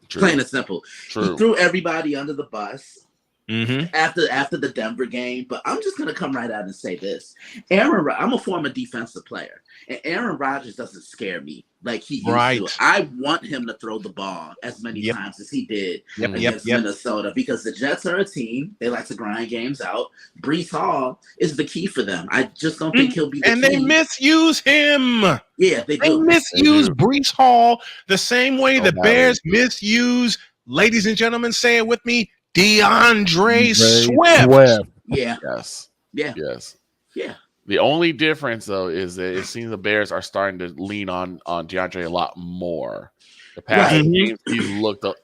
True. Plain and simple. True. He threw everybody under the bus. Mm-hmm. After the Denver game, but I'm just gonna come right out and say this: I'm a former defensive player, and Aaron Rodgers doesn't scare me like he used to. I want him to throw the ball as many times as he did against Minnesota, because the Jets are a team. They like to grind games out. Breece Hall is the key for them. I just don't think he'll be the and key. they misuse him. Yeah, they do. Misuse Breece Hall the same way the Bears misuse, ladies and gentlemen, say it with me, DeAndre Swift. Yeah. Yes. Yeah. Yes. Yeah. The only difference, though, is that it seems the Bears are starting to lean on DeAndre a lot more. The past games,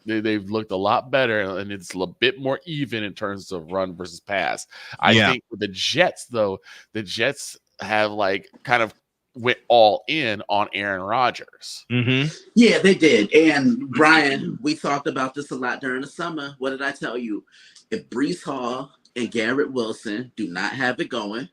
they've looked a lot better, and it's a bit more even in terms of run versus pass. I think with the Jets, though, the Jets have kind of went all in on Aaron Rodgers. Mm-hmm. Yeah, they did. And Brian, we talked about this a lot during the summer. What did I tell you? If Breece Hall and Garrett Wilson do not have it going,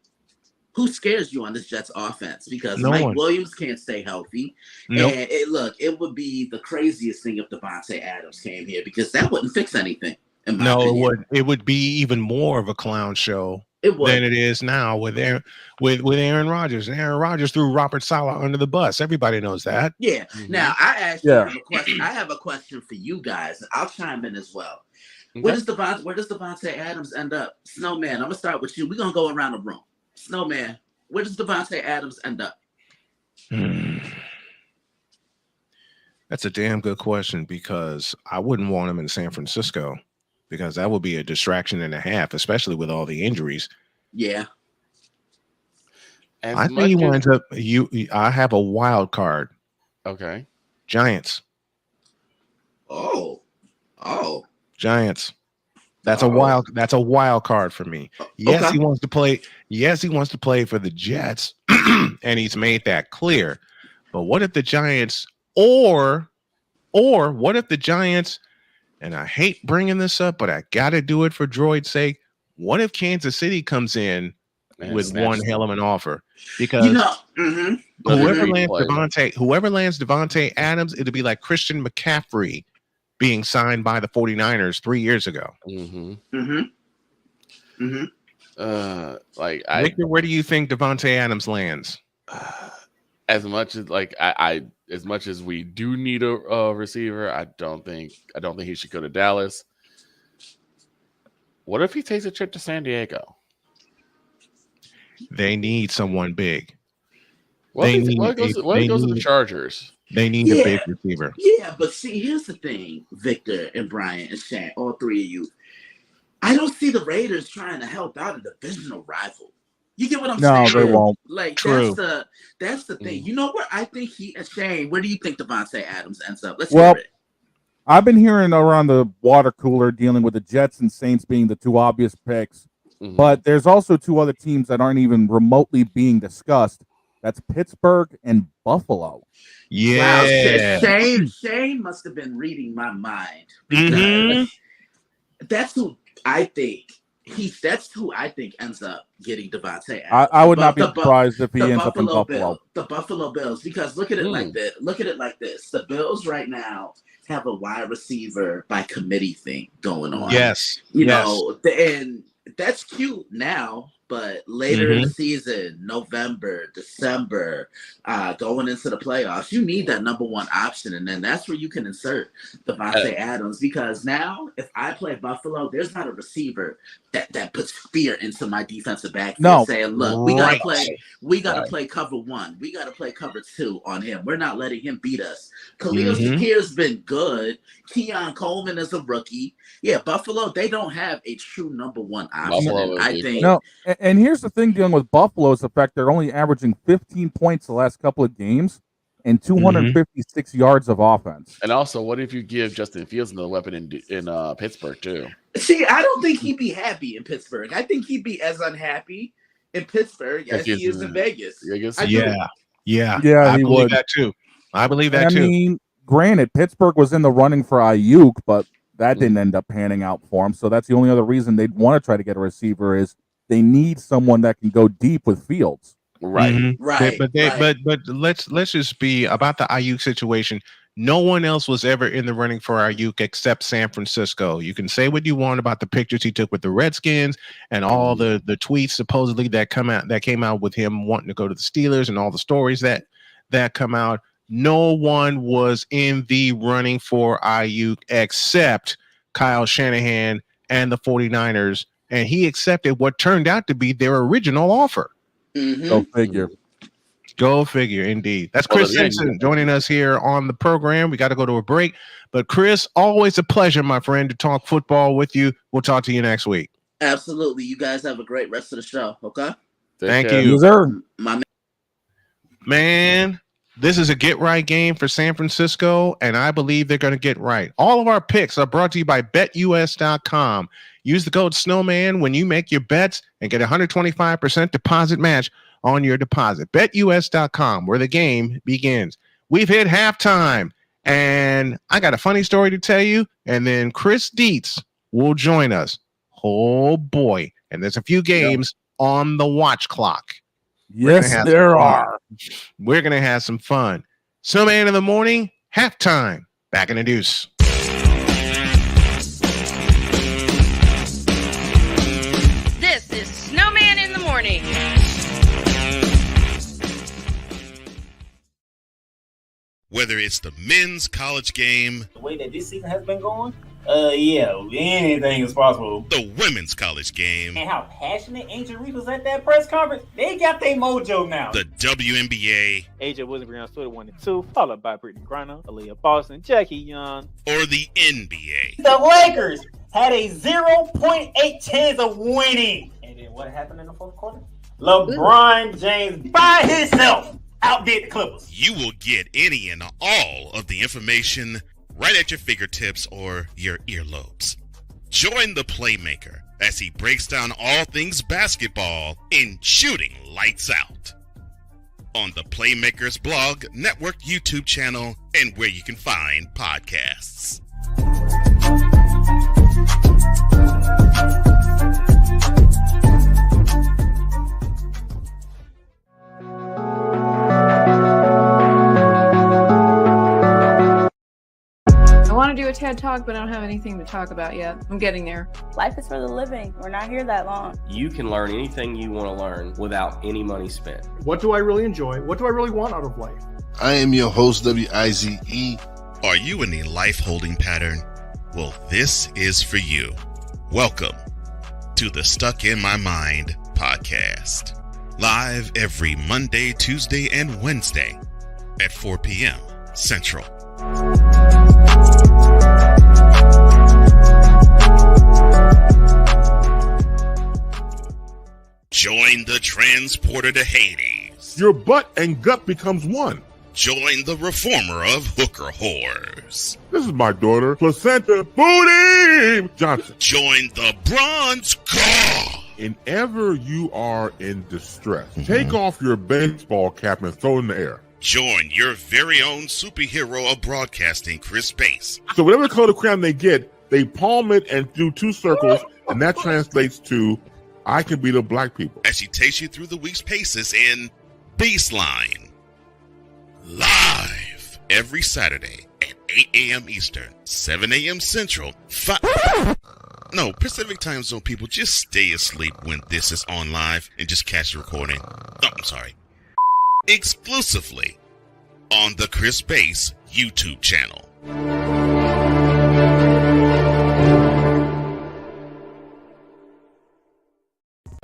who scares you on this Jets offense? Because Mike Williams can't stay healthy. Nope. And it would be the craziest thing if Devontae Adams came here, because that wouldn't fix anything. It would be even more of a clown show than it is now with Aaron Rodgers. And Aaron Rodgers threw Robert Saleh under the bus. Everybody knows that. Yeah. Now I asked you a question. I have a question for you guys. I'll chime in as well. Okay. Where does Devontae Adams end up? Snowman, I'm gonna start with you. We're gonna go around the room. Snowman, where does Devontae Adams end up? That's a damn good question, because I wouldn't want him in San Francisco, because that would be a distraction and a half, especially with all the injuries. Yeah. I think he winds up. I have a wild card. Okay. Giants. Oh. Giants. That's a wild card for me. Yes, he wants to play. Yes, he wants to play for the Jets, and he's made that clear. But what if the Giants, or what if the Giants? And I hate bringing this up, but I got to do it for Droid's sake. What if Kansas City comes in with one hell of an offer? Because whoever lands Devontae Adams, it'll be like Christian McCaffrey being signed by the 49ers 3 years ago. Victor, where do you think Devontae Adams lands? As much as we do need a receiver, I don't think he should go to Dallas. What if he takes a trip to San Diego? They need someone big. What if he goes to the Chargers? They need a big receiver. Yeah, but see, here's the thing, Victor and Brian and Shane, all three of you. I don't see the Raiders trying to help out a divisional rival. You get what I'm saying? No, they won't. True. That's the thing. You know where I think Shane, where do you think Devontae Adams ends up? Let's hear it. I've been hearing around the water cooler dealing with the Jets and Saints being the two obvious picks. But there's also two other teams that aren't even remotely being discussed. That's Pittsburgh and Buffalo. Yeah. Wow. Shane must have been reading my mind. Because that's who I think ends up getting Devontae Adams. I would not be surprised if he ends up in Buffalo. The Buffalo Bills, because look at it like this. Look at it like this. The Bills right now have a wide receiver by committee thing going on. Yes. You know, and that's cute now, but later in the season, November, December, going into the playoffs, you need that number one option. And then that's where you can insert Devontae Adams, because now if I play Buffalo, there's not a receiver that puts fear into my defensive backfield saying, look, we gotta play cover one. We gotta play cover two on him. We're not letting him beat us. Khalil Shakir's been good. Keon Coleman is a rookie. Yeah, Buffalo, they don't have a true number one option. I think. No, And here's the thing dealing with Buffalo's effect. They're only averaging 15 points the last couple of games and 256 yards of offense. And also, what if you give Justin Fields another weapon in Pittsburgh, too? See, I don't think he'd be happy in Pittsburgh. I think he'd be as unhappy in Pittsburgh as he is in Vegas. Yeah, I believe would. that too. I believe that too. I mean, granted, Pittsburgh was in the running for Ayuk, but that didn't end up panning out for him. So that's the only other reason they'd want to try to get a receiver is they need someone that can go deep with Fields. Right. But let's just be about the Ayuk situation. No one else was ever in the running for Ayuk except San Francisco. You can say what you want about the pictures he took with the Redskins and all the tweets supposedly that came out with him wanting to go to the Steelers and all the stories that come out. No one was in the running for Ayuk except Kyle Shanahan and the 49ers, and he accepted what turned out to be their original offer. Go figure. Go figure, indeed. That's Chris Simpson joining us here on the program. We got to go to a break. But, Chris, always a pleasure, my friend, to talk football with you. We'll talk to you next week. Absolutely. You guys have a great rest of the show, okay? Thank you. Yes, sir. Man, this is a get-right game for San Francisco, and I believe they're going to get right. All of our picks are brought to you by BetUS.com. Use the code Snowman when you make your bets and get a 125% deposit match on your deposit. BetUS.com, where the game begins. We've hit halftime, and I got a funny story to tell you, and then Chris Dietz will join us. Oh, boy. And there's a few games on the watch clock. Yes, there are. We're going to have some fun. Snowman in the morning, halftime. Back in the deuce. This is Snowman in the morning. Whether it's the men's college game, the way that this season has been going, anything is possible. The women's college game, and how passionate Angel Reese was at that press conference, they got their mojo now. The WNBA, AJ Wilson on Twitter 1 and 2, followed by Brittany Griner, Aaliyah Boston, Jackie Young, or the NBA. The Lakers had a 0.8 chance of winning. And then what happened in the fourth quarter? LeBron James by himself outdid the Clippers. You will get any and all of the information right at your fingertips or your earlobes. Join the Playmaker as he breaks down all things basketball in Shooting Lights Out on the Playmakers blog, network, YouTube channel, and where you can find podcasts. I want to do a TED Talk, but I don't have anything to talk about yet. I'm getting there. Life is for the living. We're not here that long. You can learn anything you want to learn without any money spent. What do I really enjoy? What do I really want out of life? I am your host, WIZE. Are you in a life holding pattern? Well, this is for you. Welcome to the Stuck in My Mind podcast. Live every Monday, Tuesday, and Wednesday at 4 p.m. Central. Join the transporter to Hades. Your butt and gut becomes one. Join the reformer of hooker whores. This is my daughter, Placenta Booty Johnson. Join the bronze car. Whenever you are in distress, take off your baseball cap and throw it in the air. Join your very own superhero of broadcasting, Chris Bass. So whatever color crayon they get, they palm it and do 2 circles, and that translates to, I can be the black people. As she takes you through the week's paces in Baseline. Live every Saturday at 8 a.m. Eastern, 7 a.m. Central, Pacific Time Zone people, just stay asleep when this is on live and just catch the recording. Oh, I'm sorry. Exclusively on the Chris Bass YouTube channel.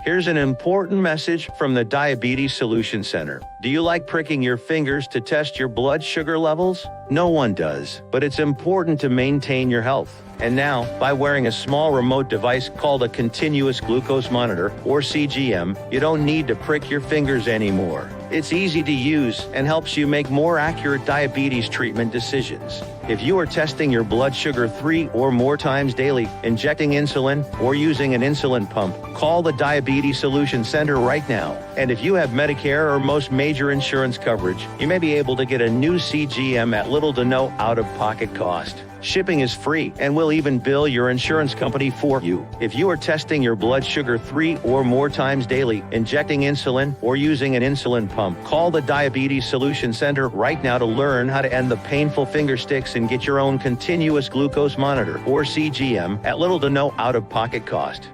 Here's an important message from the Diabetes Solution Center. Do you like pricking your fingers to test your blood sugar levels? No one does, but it's important to maintain your health. And now, by wearing a small remote device called a continuous glucose monitor, or CGM, you don't need to prick your fingers anymore. It's easy to use and helps you make more accurate diabetes treatment decisions. If you are testing your blood sugar 3 or more times daily, injecting insulin, or using an insulin pump, call the Diabetes Solution Center right now. And if you have Medicare or most major insurance coverage, you may be able to get a new CGM at little to no out-of-pocket cost. Shipping is free, and we'll even bill your insurance company for you. If you are testing your blood sugar 3 or more times daily, injecting insulin, or using an insulin pump, call the Diabetes Solution Center right now to learn how to end the painful finger sticks and get your own continuous glucose monitor, or CGM, at little to no out-of-pocket cost.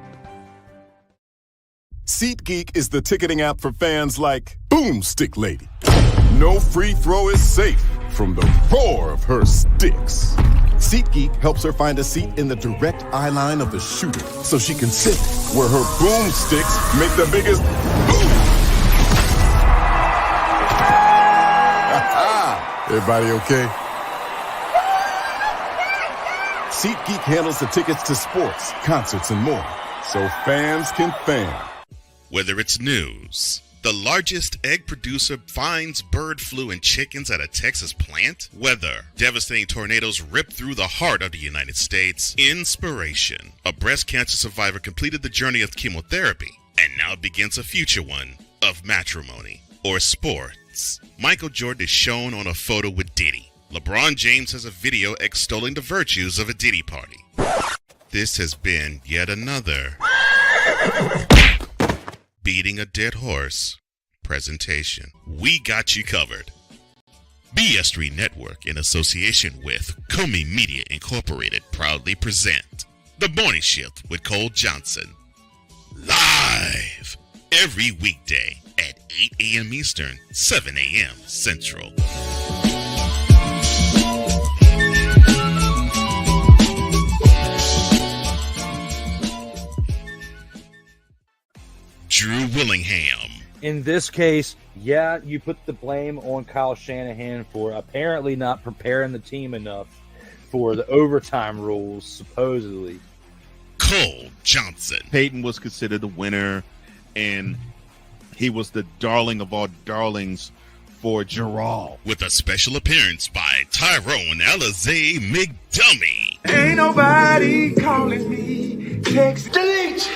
SeatGeek is the ticketing app for fans like Boomstick Lady. No free throw is safe from the roar of her sticks. SeatGeek helps her find a seat in the direct eye line of the shooter so she can sit where her boomsticks make the biggest boom. Everybody okay? SeatGeek handles the tickets to sports, concerts, and more, so fans can fan. Whether it's news, the largest egg producer finds bird flu in chickens at a Texas plant, weather, devastating tornadoes rip through the heart of the United States, inspiration, a breast cancer survivor completed the journey of chemotherapy, and now begins a future one of matrimony or sports. Michael Jordan is shown on a photo with Diddy. LeBron James has a video extolling the virtues of a Diddy party. This has been yet another beating a dead horse presentation. We got you covered. BS3 Network, in association with Comey Media Incorporated, proudly present The Morning Shift with Cole Johnson. Live every weekday at 8 a.m. Eastern, 7 a.m. Central. Drew Willingham. In this case, yeah, you put the blame on Kyle Shanahan for apparently not preparing the team enough for the overtime rules, supposedly. Cole Johnson. Peyton was considered the winner, and he was the darling of all darlings for Gerald. With a special appearance by Tyrone Alizé McDummy. Ain't nobody calling me. Text. Delete!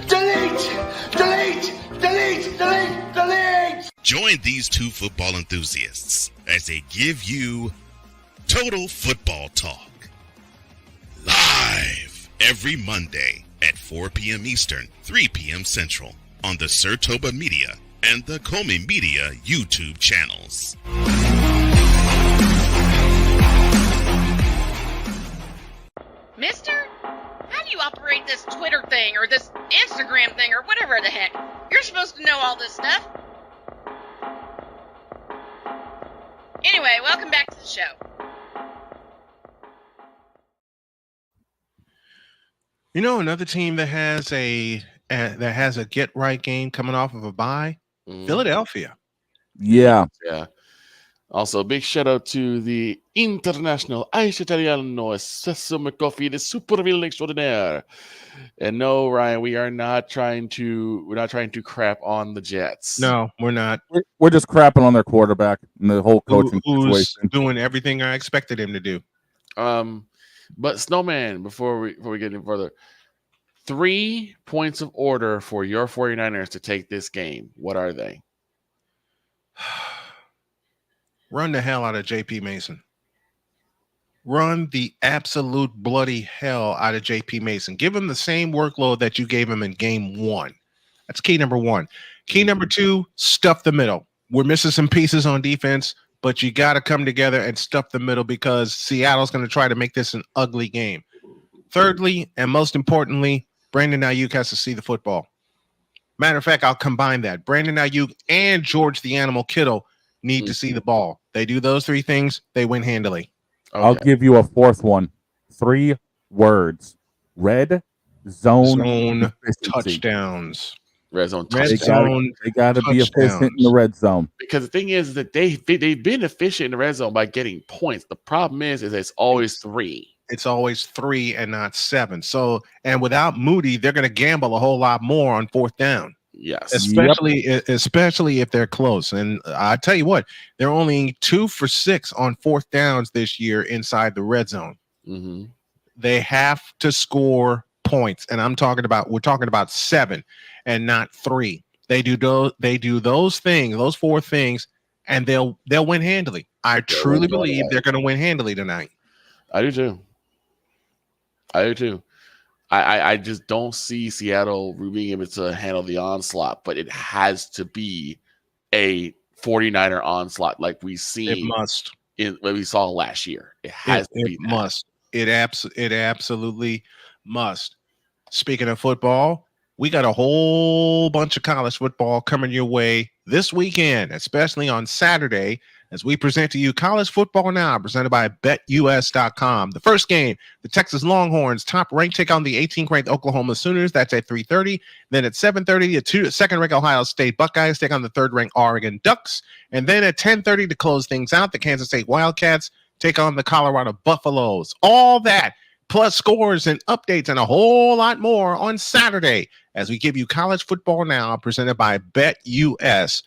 Delete! Delete! Delete! Delete! Delete! Join these two football enthusiasts as they give you Total Football Talk. Live every Monday at 4 p.m. Eastern, 3 p.m. Central on the Sertoba Media and the Comey Media YouTube channels. Mister, how do you operate this Twitter thing or this Instagram thing or whatever the heck? You're supposed to know all this stuff. Anyway, welcome back to the show. You know, another team that has a get right game coming off of a bye, Philadelphia. Yeah. Also, big shout out to the International Ice Italiano Estesso McCoffey, the supervillain extraordinaire. And no, Ryan, we're not trying to crap on the Jets. No, we're not. We're just crapping on their quarterback and the whole coaching who's situation. Doing everything I expected him to do. But Snowman, before we get any further, 3 points of order for your 49ers to take this game. What are they? Run the hell out of JP Mason. Run the absolute bloody hell out of JP Mason. Give him the same workload that you gave him in game 1. That's key number 1. Key number 2, stuff the middle. We're missing some pieces on defense, but you got to come together and stuff the middle because Seattle's going to try to make this an ugly game. Thirdly, and most importantly, Brandon Ayuk has to see the football. Matter of fact, I'll combine that. Brandon Ayuk and George the Animal Kittle need to see the ball. They do those 3 things, they win handily. Okay. I'll give you a 4th one. 3 words. Red zone touchdowns. Red zone touchdowns. They got to be efficient in the red zone. Because the thing is that they've been efficient in the red zone by getting points. The problem is it's always 3. it's always 3 and not 7. So, and without Moody, they're going to gamble a whole lot more on fourth down. Yes. Especially if they're close. And I tell you what, they're only 2 for 6 on fourth downs this year inside the red zone. Mm-hmm. They have to score points, and we're talking about 7 and not 3. They do those things, those 4 things, and they'll win handily. I truly believe they're going to win handily tonight. I do too. I just don't see Seattle being able to handle the onslaught, but it has to be a 49er onslaught like we seen. It must. What we saw last year. It has to be. It must. It absolutely must. Speaking of football, we got a whole bunch of college football coming your way this weekend, especially on Saturday, as we present to you College Football Now, presented by BetUS.com. The first game, the Texas Longhorns, top-ranked, take on the 18th-ranked Oklahoma Sooners. That's at 3:30. Then at 7:30, the second-ranked Ohio State Buckeyes take on the third-ranked Oregon Ducks. And then at 10:30 to close things out, the Kansas State Wildcats take on the Colorado Buffaloes. All that, plus scores and updates and a whole lot more on Saturday as we give you College Football Now, presented by BetUS.com.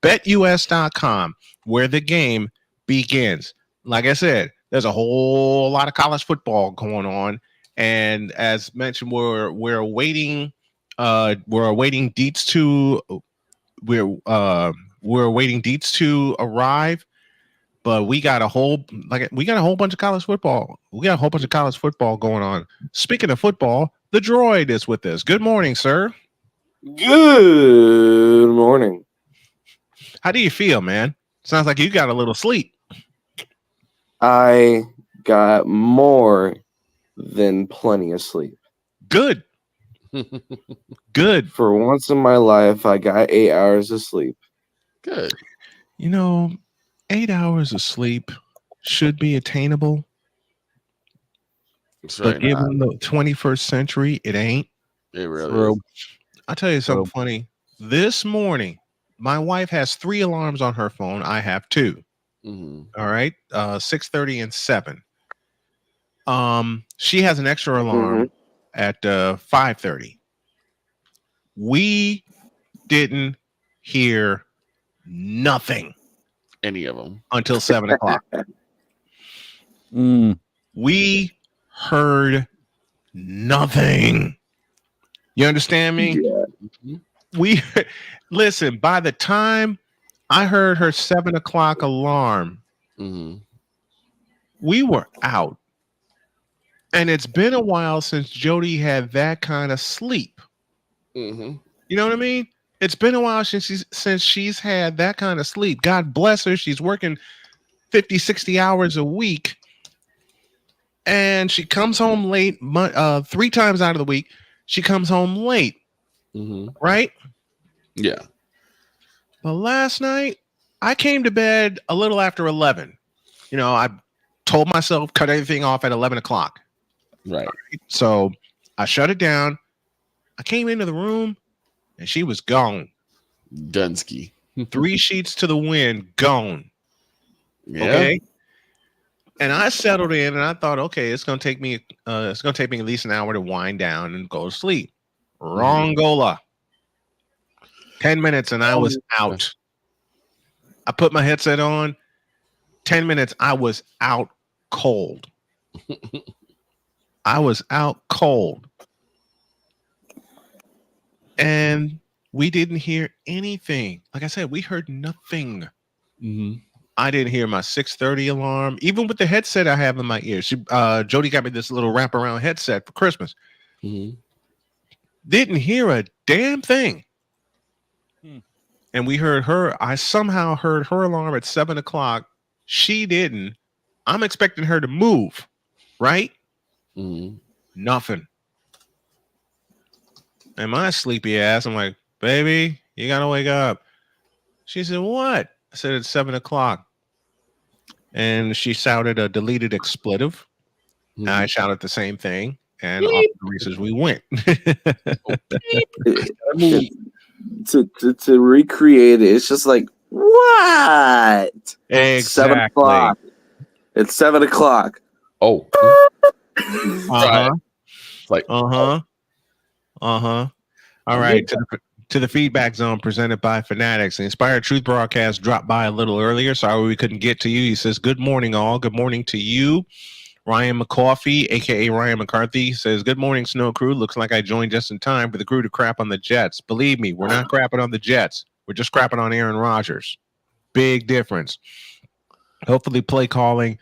BetUS.com, where the game begins. Like I said, there's a whole lot of college football going on, and as mentioned, we're awaiting Dietz to arrive. But we got a whole bunch of college football. We got a whole bunch of college football going on. Speaking of football, the droid is with us. Good morning, sir. Good morning. How do you feel, man? Sounds like you got a little sleep. I got more than plenty of sleep. Good. Good. For once in my life, I got 8 hours of sleep. Good. 8 hours of sleep should be attainable. But given the 21st century, it ain't. It really is. I'll tell you something funny. This morning, my wife has 3 alarms on her phone. I have 2. Mm-hmm. All right. 6:30 and 7. She has an extra alarm at 5:30. We didn't hear nothing. Any of them until 7 o'clock. We heard nothing. You understand me? Yeah. We listen. By the time I heard her 7 o'clock alarm, we were out, and it's been a while since Jody had that kind of sleep. You know what I mean? It's been a while since she's had that kind of sleep. God bless her. She's working 50, 60 hours a week. And she comes home late 3 times out of the week. She comes home late. Right? Yeah. But last night, I came to bed a little after 11. I told myself, cut everything off at 11 o'clock. Right. So I shut it down. I came into the room. And she was gone. Dunsky. 3 sheets to the wind, gone. Yeah. Okay. And I settled in and I thought, okay, it's gonna take me at least an hour to wind down and go to sleep. Wrongola. 10 minutes and I was out. I put my headset on. 10 minutes, I was out cold. I was out cold. And we didn't hear anything. Like I said, we heard nothing. I didn't hear my 6:30 alarm, even with the headset I have in my ear. Jody got me this little wraparound headset for Christmas. Didn't hear a damn thing. And we heard her. I somehow heard her alarm at 7 o'clock. She didn't. I'm expecting her to move, right? Nothing. And my sleepy ass, I'm like, baby, you got to wake up. She said, what? I said, it's 7 o'clock. And she shouted a deleted expletive. And I shouted the same thing. And off the races we went. I mean, to recreate it, it's just like, what? Exactly. 7 o'clock. It's 7 o'clock. Oh. Uh-huh. Like, uh-huh. Uh-huh. All right. To the feedback zone presented by Fanatics. The Inspired Truth broadcast dropped by a little earlier. Sorry we couldn't get to you. He says, good morning, all. Good morning to you. Ryan McCoffey, a.k.a. Ryan McCarthy, says, good morning, Snow Crew. Looks like I joined just in time for the crew to crap on the Jets. Believe me, we're not crapping on the Jets. We're just crapping on Aaron Rodgers. Big difference. Hopefully play calling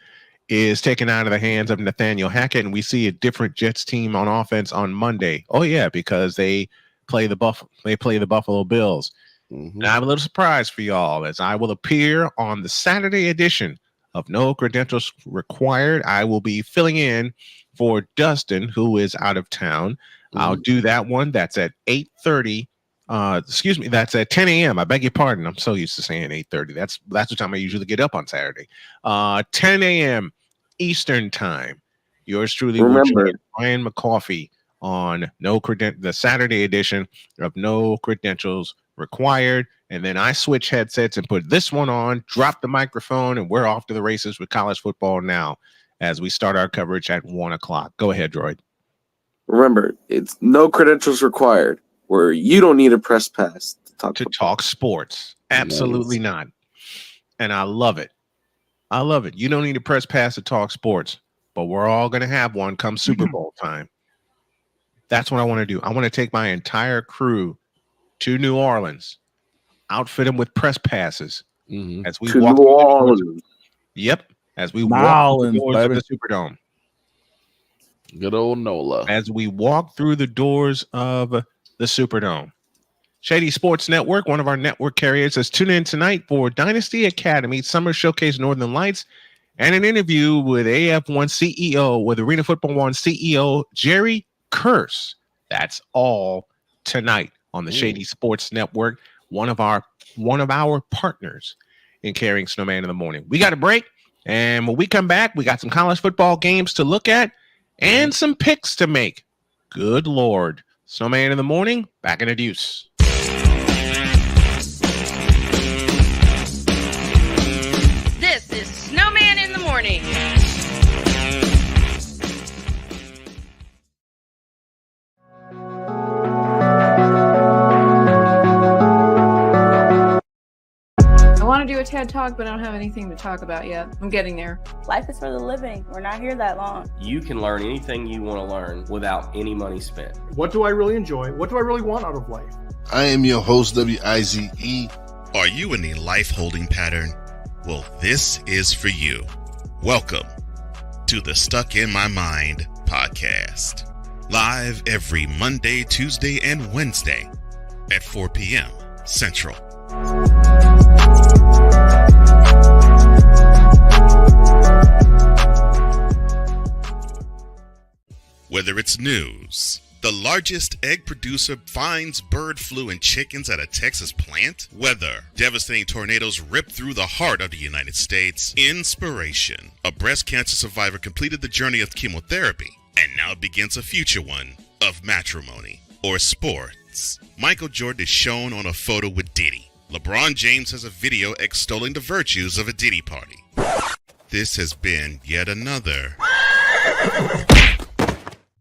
is taken out of the hands of Nathaniel Hackett, and we see a different Jets team on offense on Monday. Oh, yeah, because they play the Buffalo Bills. And I have a little surprise for y'all as I will appear on the Saturday edition of No Credentials Required. I will be filling in for Dustin, who is out of town. I'll do that one. That's at 8:30. That's at 10 a.m. I beg your pardon. I'm so used to saying 8:30. That's the time I usually get up on Saturday. 10 a.m. Eastern time. Yours truly, Remember, Ryan McCoffey on the Saturday edition of No Credentials Required. And then I switch headsets and put this one on, drop the microphone, and we're off to the races with college football now as we start our coverage at 1 o'clock. Go ahead, Droid. remember, it's no credentials required, where you don't need a press pass to talk sports. Absolutely not. And I love it. I love it. You don't need a press pass to talk sports, but we're all going to have one come Super Bowl time. That's what I want to do. I want to take my entire crew to New Orleans, outfit them with press passes as we walk through the doors. Yep, as we walk through the doors of the Superdome. Good old NOLA. As we walk through the doors of the Superdome. Shady Sports Network, one of our network carriers, says tune in tonight for Dynasty Academy Summer Showcase Northern Lights and an interview with AF1 CEO, with Arena Football One CEO Jerry Curse. That's all tonight on the Shady Sports Network, one of our partners in carrying Snowman in the morning. We got a break, and when we come back, we got some college football games to look at and some picks to make. Good Lord. Snowman in the morning, back in the deuce. This is Snowman in the morning. I want to do a TED Talk, but I don't have anything to talk about yet. I'm getting there. Life is for the living. We're not here that long. You can learn anything you want to learn without any money spent. What do I really enjoy? What do I really want out of life? I am your host, WIZE. Are you in a life holding pattern? Well, this is for you. Welcome to the Stuck in My Mind podcast. Live every Monday, Tuesday, and Wednesday at 4 p.m. Central. Whether it's news, the largest egg producer finds bird flu in chickens at a Texas plant, weather, devastating tornadoes rip through the heart of the United States, inspiration, a breast cancer survivor completed the journey of chemotherapy, and now begins a future one of matrimony or sports. Michael Jordan is shown on a photo with Diddy. LeBron James has a video extolling the virtues of a Diddy party. This has been yet another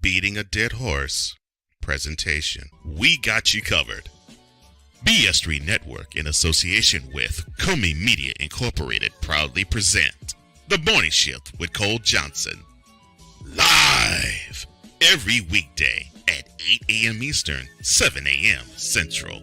beating a dead horse presentation. We got you covered. BS3 Network, in association with Comey Media Incorporated, proudly present The Morning Shift with Cole Johnson. Live every weekday at 8 a.m. Eastern, 7 a.m. Central.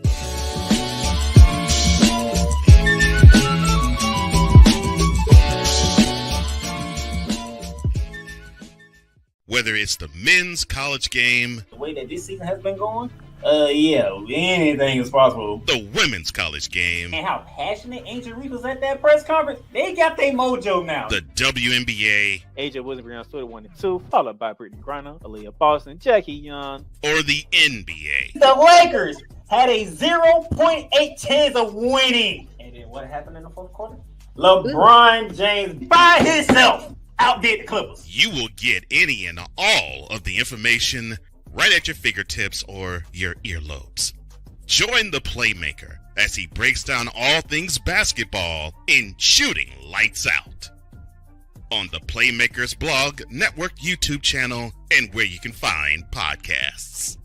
Whether it's the men's college game, The way that this season has been going, yeah, anything is possible. the women's college game, And how passionate Angel Reese was at that press conference, they got their mojo now. the WNBA, AJ Wilson on Twitter 1 and 2, followed by Brittany Griner, Aaliyah Boston, Jackie Young. or the NBA. The Lakers had a 0.8 chance of winning. And then what happened in the fourth quarter? LeBron James by himself outdid the Clippers. You will get any and all of the information right at your fingertips or your earlobes. Join the Playmaker as he breaks down all things basketball in Shooting Lights Out. on the Playmakers Blog Network YouTube channel and where you can find podcasts.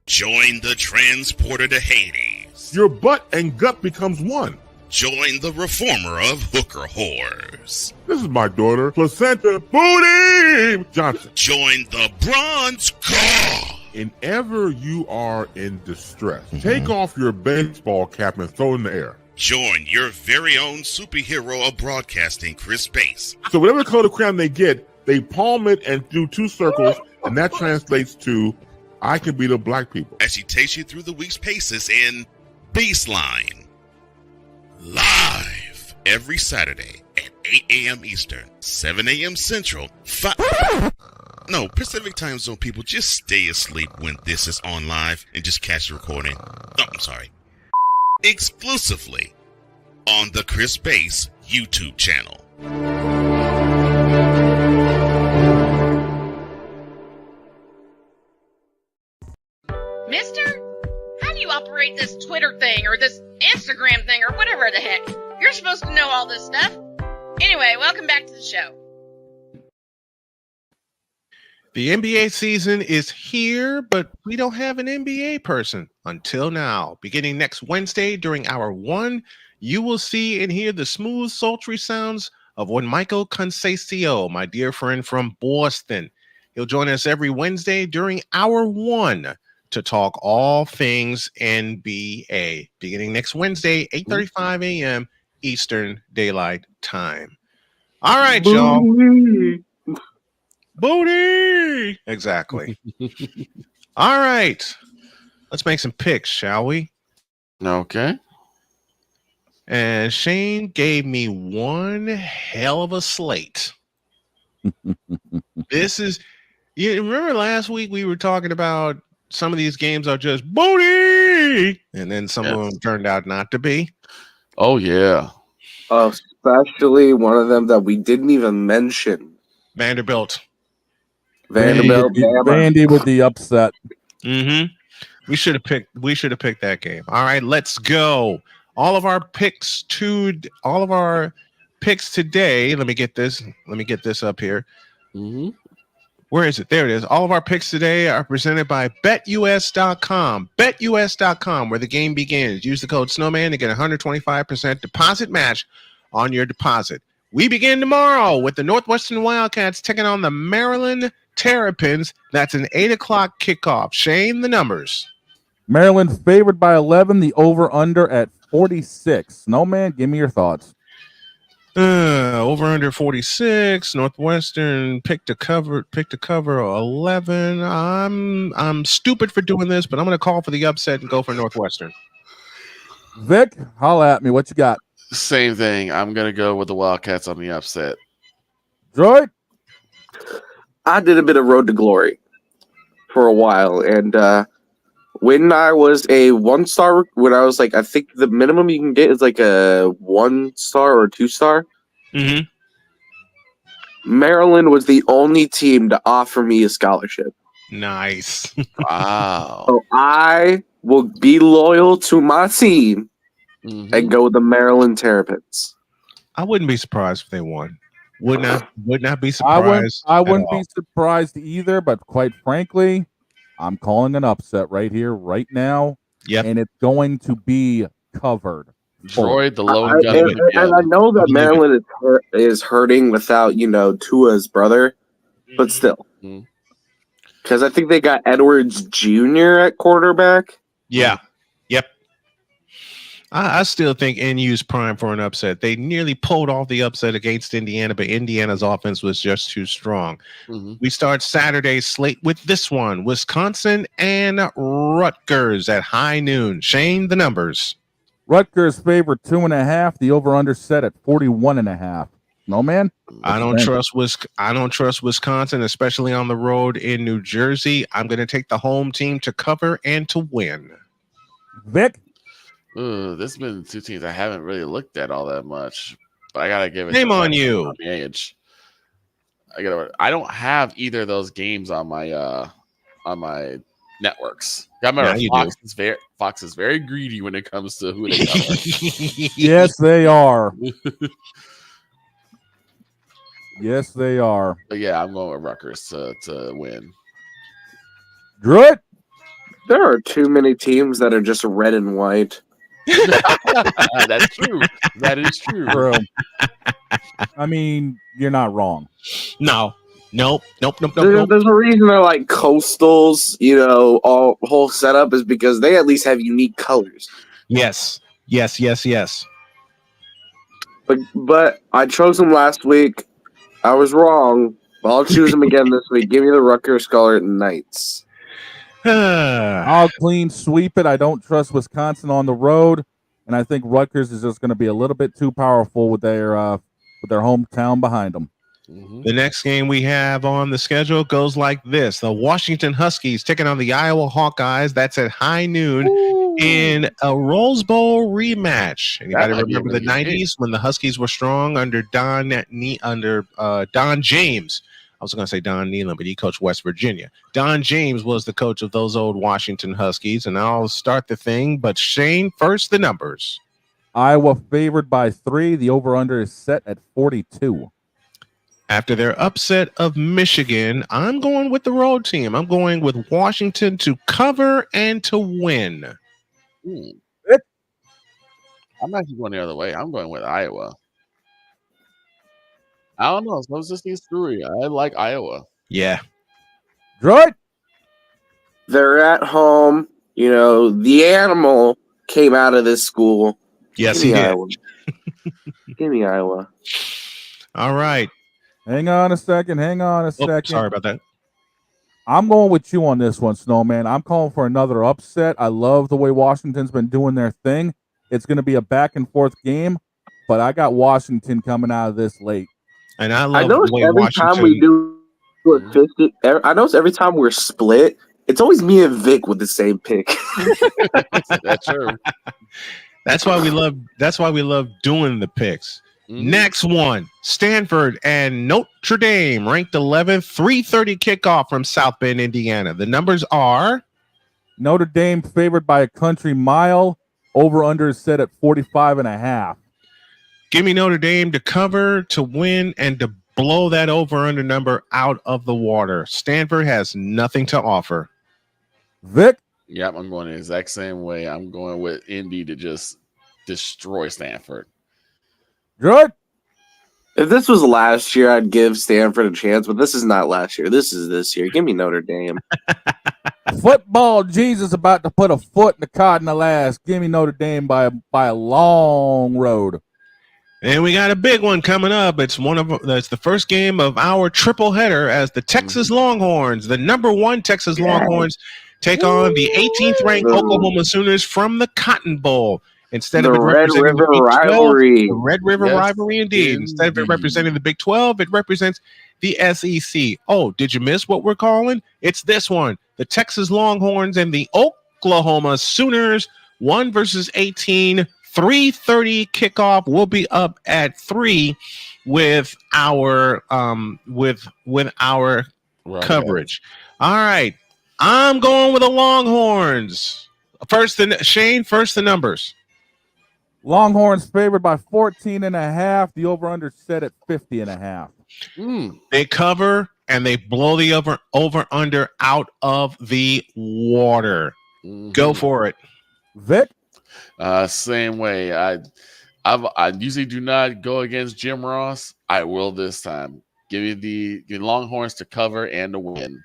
Join the transporter to Hades. Your butt and gut becomes one. Join the reformer of hooker whores. This is my daughter, Placenta Booty Johnson. Join the bronze car. Whenever you are in distress, take off your baseball cap and throw it in the air. Join your very own superhero of broadcasting, Chris Bass. So whatever color crayon they get, they palm it and do 2 circles, and that translates to I can beat up black people. As she takes you through the week's paces in Baseline. Live every Saturday at 8 a.m. Eastern, 7 a.m. Central, Pacific Time Zone people, just stay asleep when this is on live and just catch the recording. Oh, I'm sorry. Exclusively on the Chris Bass YouTube channel. Mister, how do you operate this Twitter thing or this Instagram thing or whatever the heck? You're supposed to know all this stuff. Anyway, welcome back to the show. The NBA season is here, but we don't have an NBA person until now. Beginning next Wednesday during hour 1, you will see and hear the smooth, sultry sounds of one Michael Conceição, my dear friend from Boston. He'll join us every Wednesday during hour 1 to talk all things NBA. Beginning next Wednesday, 8:35 a.m. Eastern Daylight Time. All right, y'all. Booty! Exactly. All right. Let's make some picks, shall we? Okay. And Shane gave me one hell of a slate. This is, you remember last week we were talking about some of these games are just booty, and then some of them turned out not to be. Oh, yeah. Especially one of them that we didn't even mention. Vanderbilt. Vandy with the upset. Mm-hmm. We should have picked that game. All right, let's go. All of our picks today. Let me get this up here. Mm-hmm. Where is it? There it is. All of our picks today are presented by BetUS.com. BetUS.com, where the game begins. Use the code Snowman to get 125% deposit match on your deposit. We begin tomorrow with the Northwestern Wildcats taking on the Maryland Terrapins. That's an 8 o'clock kickoff. Shane, the numbers. Maryland favored by 11. The over/under at 46. Snowman, give me your thoughts. Over under 46. Northwestern picked a cover 11. I'm stupid for doing this, but I'm going to call for the upset and go for Northwestern. Vic, holla at me. What you got? Same thing. I'm going to go with the Wildcats on the upset. Droid? I did a bit of Road to Glory for a while, and when I was a 1-star, when I was like, I think the minimum you can get is like a 1-star or 2-star. Mm-hmm. Maryland was the only team to offer me a scholarship. Nice. Wow. So I will be loyal to my team and go with the Maryland Terrapins. I wouldn't be surprised if they won. Would not be surprised. I wouldn't be surprised either, but quite frankly, I'm calling an upset right here, right now. Yep. And it's going to be covered. Droid, the lone gun. And I know that Maryland is hurting without, Tua's brother, but still. Because I think they got Edwards Jr. at quarterback. Yeah. Yep. I still think NU's prime for an upset. They nearly pulled off the upset against Indiana, but Indiana's offense was just too strong. We start Saturday's slate with this one: Wisconsin and Rutgers at high noon. Shane, the numbers. Rutgers favored 2.5. The over/under set at 41.5. No, man. I don't trust Wisconsin, especially on the road in New Jersey. I'm going to take the home team to cover and to win. Vic. This has been two teams I haven't really looked at all that much, but I gotta give it. Shame on you. Age. I don't have either of those games on my networks. I remember Yeah, Fox is very greedy when it comes to who they cover. Yes, they are. Yes, they are. But yeah, I'm going with Rutgers to win. Druid? There are too many teams that are just red and white. That's true. That is true. True. I mean, you're not wrong. Nope. There's a reason they're like coastals, whole setup is because they at least have unique colors. Yes. But I chose them last week. I was wrong. But I'll choose them again this week. Give me the Rutgers Scarlet Knights. I'll clean sweep it. I don't trust Wisconsin on the road, and I think Rutgers is just going to be a little bit too powerful with their hometown behind them. The next game we have on the schedule goes like this. The Washington Huskies taking on the Iowa Hawkeyes. That's at high noon in a Rose Bowl rematch. And you got to remember the 90s when the Huskies were strong under Don James. I was going to say Don Nehlen, but he coached West Virginia. Don James was the coach of those old Washington Huskies, and I'll start the thing. But Shane, first the numbers. Iowa favored by 3. The over-under is set at 42. After their upset of Michigan, I'm going with the road team. I'm going with Washington to cover and to win. I'm actually going the other way. I'm going with Iowa. I don't know. So this seems screwy. I like Iowa. Yeah. Right. They're at home. The animal came out of this school. Yes, he did. Give me Iowa. All right. Hang on a second. Sorry about that. I'm going with you on this one, Snowman. I'm calling for another upset. I love the way Washington's been doing their thing. It's going to be a back-and-forth game, but I got Washington coming out of this late. And I love the way Washington... time we do I notice every time we're split, it's always me and Vic with the same pick. That's true. That's why we love doing the picks. Next one, Stanford and Notre Dame, ranked 11th, 3:30 kickoff from South Bend, Indiana. The numbers are Notre Dame favored by a country mile. Over-under is set at 45.5. Give me Notre Dame to cover, to win, and to blow that over-under number out of the water. Stanford has nothing to offer. Vic? Yep, I'm going the exact same way. I'm going with Indy to just destroy Stanford. Good. If this was last year, I'd give Stanford a chance, but this is not last year. This is this year. Give me Notre Dame. Football Jesus about to put a foot in the cardinal ass. Give me Notre Dame by a long road. And we got a big one coming up. That's the first game of our triple header as the Texas Longhorns, the number 1 Texas Longhorns, take on the 18th ranked Oklahoma Sooners from the Cotton Bowl. Instead of it representing the Big 12, rivalry. The Red River rivalry, indeed. Instead of it representing the Big 12, it represents the SEC. Oh, did you miss what we're calling? It's this one. The Texas Longhorns and the Oklahoma Sooners, 1 versus 18, 3:30 kickoff. We'll be up at 3 with our coverage. All right. I'm going with the Longhorns. First the numbers. Longhorns favored by 14.5. The over-under set at 50.5. They cover and they blow the over-under out of the water. Go for it. Vic? Same way. I usually do not go against Jim Ross. I will this time. Give you the Longhorns to cover and to win.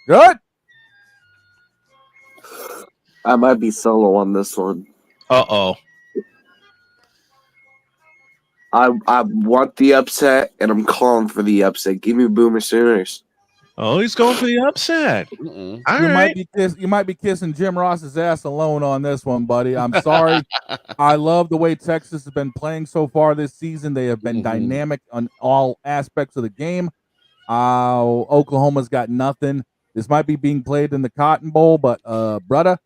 Good. I might be solo on this one. Uh-oh. I want the upset, and I'm calling for the upset. Give me Boomer Sooners. Oh, he's going for the upset. You might be kissing Jim Ross's ass alone on this one, buddy. I'm sorry. I love the way Texas has been playing so far this season. They have been dynamic on all aspects of the game. Oklahoma's got nothing. This might be being played in the Cotton Bowl, but brother,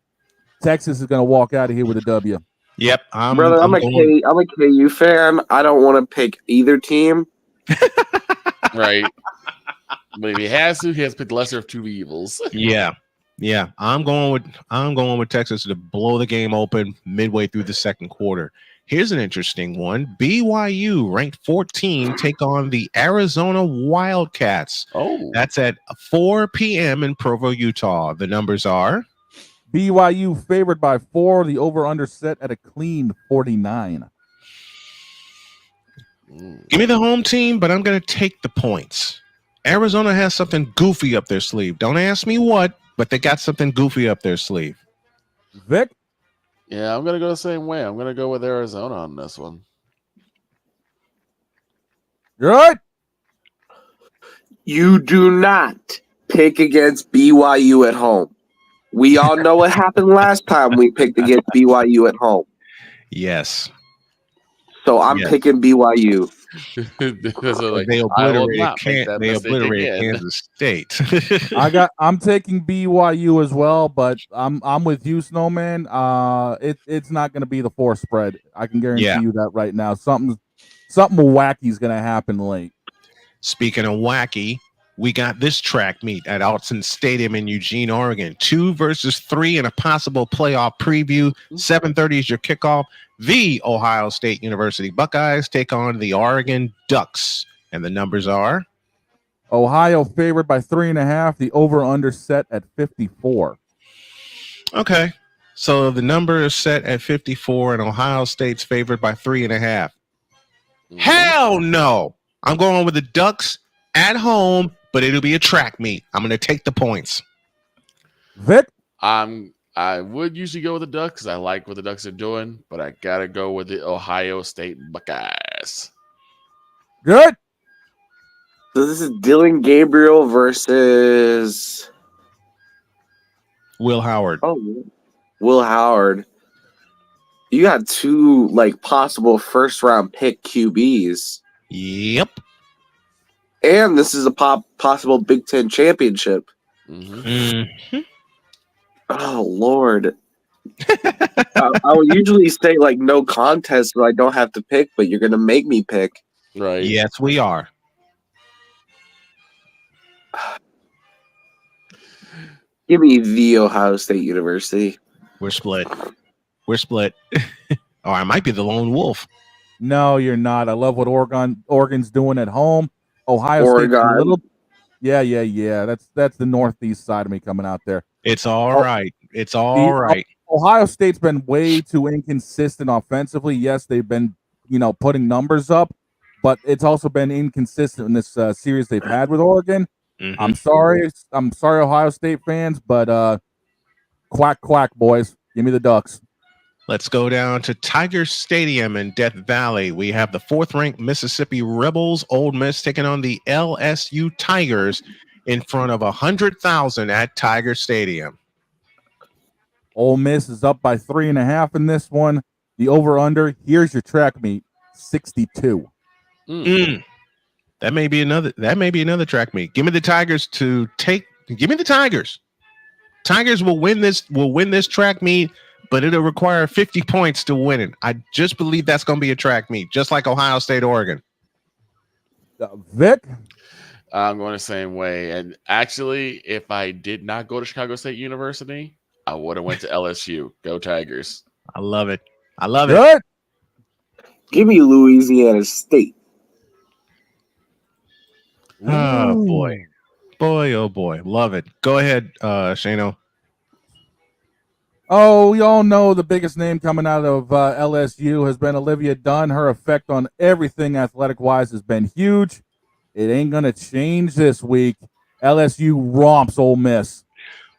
Texas is going to walk out of here with a W. Yep. I'm a KU fan. I don't want to pick either team. Right. But if he has to pick the lesser of two evils. Yeah. I'm going with Texas to blow the game open midway through the second quarter. Here's an interesting one. BYU, ranked 14, take on the Arizona Wildcats. Oh. That's at 4 p.m. in Provo, Utah. The numbers are? BYU favored by 4. The over-under set at a clean 49. Give me the home team, but I'm going to take the points. Arizona has something goofy up their sleeve. Don't ask me what, but they got something goofy up their sleeve. Vic? Yeah, I'm going to go the same way. I'm going to go with Arizona on this one. You're right. You do not pick against BYU at home. We all know what happened last time we picked against BYU at home. Yes. So I'm picking BYU. They obliterated Kansas State. I'm taking BYU as well, but I'm with you, Snowman. It's not going to be the 4 spread. I can guarantee you that right now. Something wacky is going to happen late. Speaking of wacky, we got this track meet at Autzen Stadium in Eugene, Oregon. 2 versus 3 in a possible playoff preview. 7:30 is your kickoff. The Ohio State University Buckeyes take on the Oregon Ducks. And the numbers are? Ohio favored by 3.5. The over-under set at 54. Okay. So the number is set at 54, and Ohio State's favored by 3.5. Hell no! I'm going with the Ducks at home, but it'll be a track meet. I'm going to take the points. Vic? I would usually go with the Ducks because I like what the Ducks are doing, but I got to go with the Ohio State Buckeyes. Good. So this is Dylan Gabriel versus Will Howard. Oh, Will Howard. You got 2 possible first-round pick QBs. Yep. And this is a possible Big Ten championship. Mm-hmm. Oh, Lord. I would usually say, no contest, so I don't have to pick, but you're going to make me pick. Right. Yes, we are. Give me the Ohio State University. We're split. Or I might be the lone wolf. No, you're not. I love what Oregon's doing at home. Ohio State's a little. Yeah. That's the northeast side of me coming out there. It's all right. It's all right. Ohio State's been way too inconsistent offensively. Yes, they've been, putting numbers up, but it's also been inconsistent in this series they've had with Oregon. Mm-hmm. I'm sorry, Ohio State fans, but quack, quack, boys. Give me the Ducks. Let's go down to Tiger Stadium in Death Valley. We have the 4th-ranked Mississippi Rebels, Ole Miss, taking on the LSU Tigers in front of 100,000 at Tiger Stadium. Ole Miss is up by 3.5 in this one. The over/under. Here's your track meet: 62. That may be another track meet. Give me the Tigers to take. Give me the Tigers. Tigers will win this track meet, but it'll require 50 points to win it. I just believe that's going to be a track meet, just like Ohio State, Oregon. Vic? I'm going the same way. And actually, if I did not go to Chicago State University, I would have went to LSU. Go Tigers. I love it. It. Give me Louisiana State. Oh, boy. Oh, boy. Love it. Go ahead, Shano. Oh, we all know the biggest name coming out of LSU has been Olivia Dunn. Her effect on everything athletic-wise has been huge. It ain't going to change this week. LSU romps Ole Miss.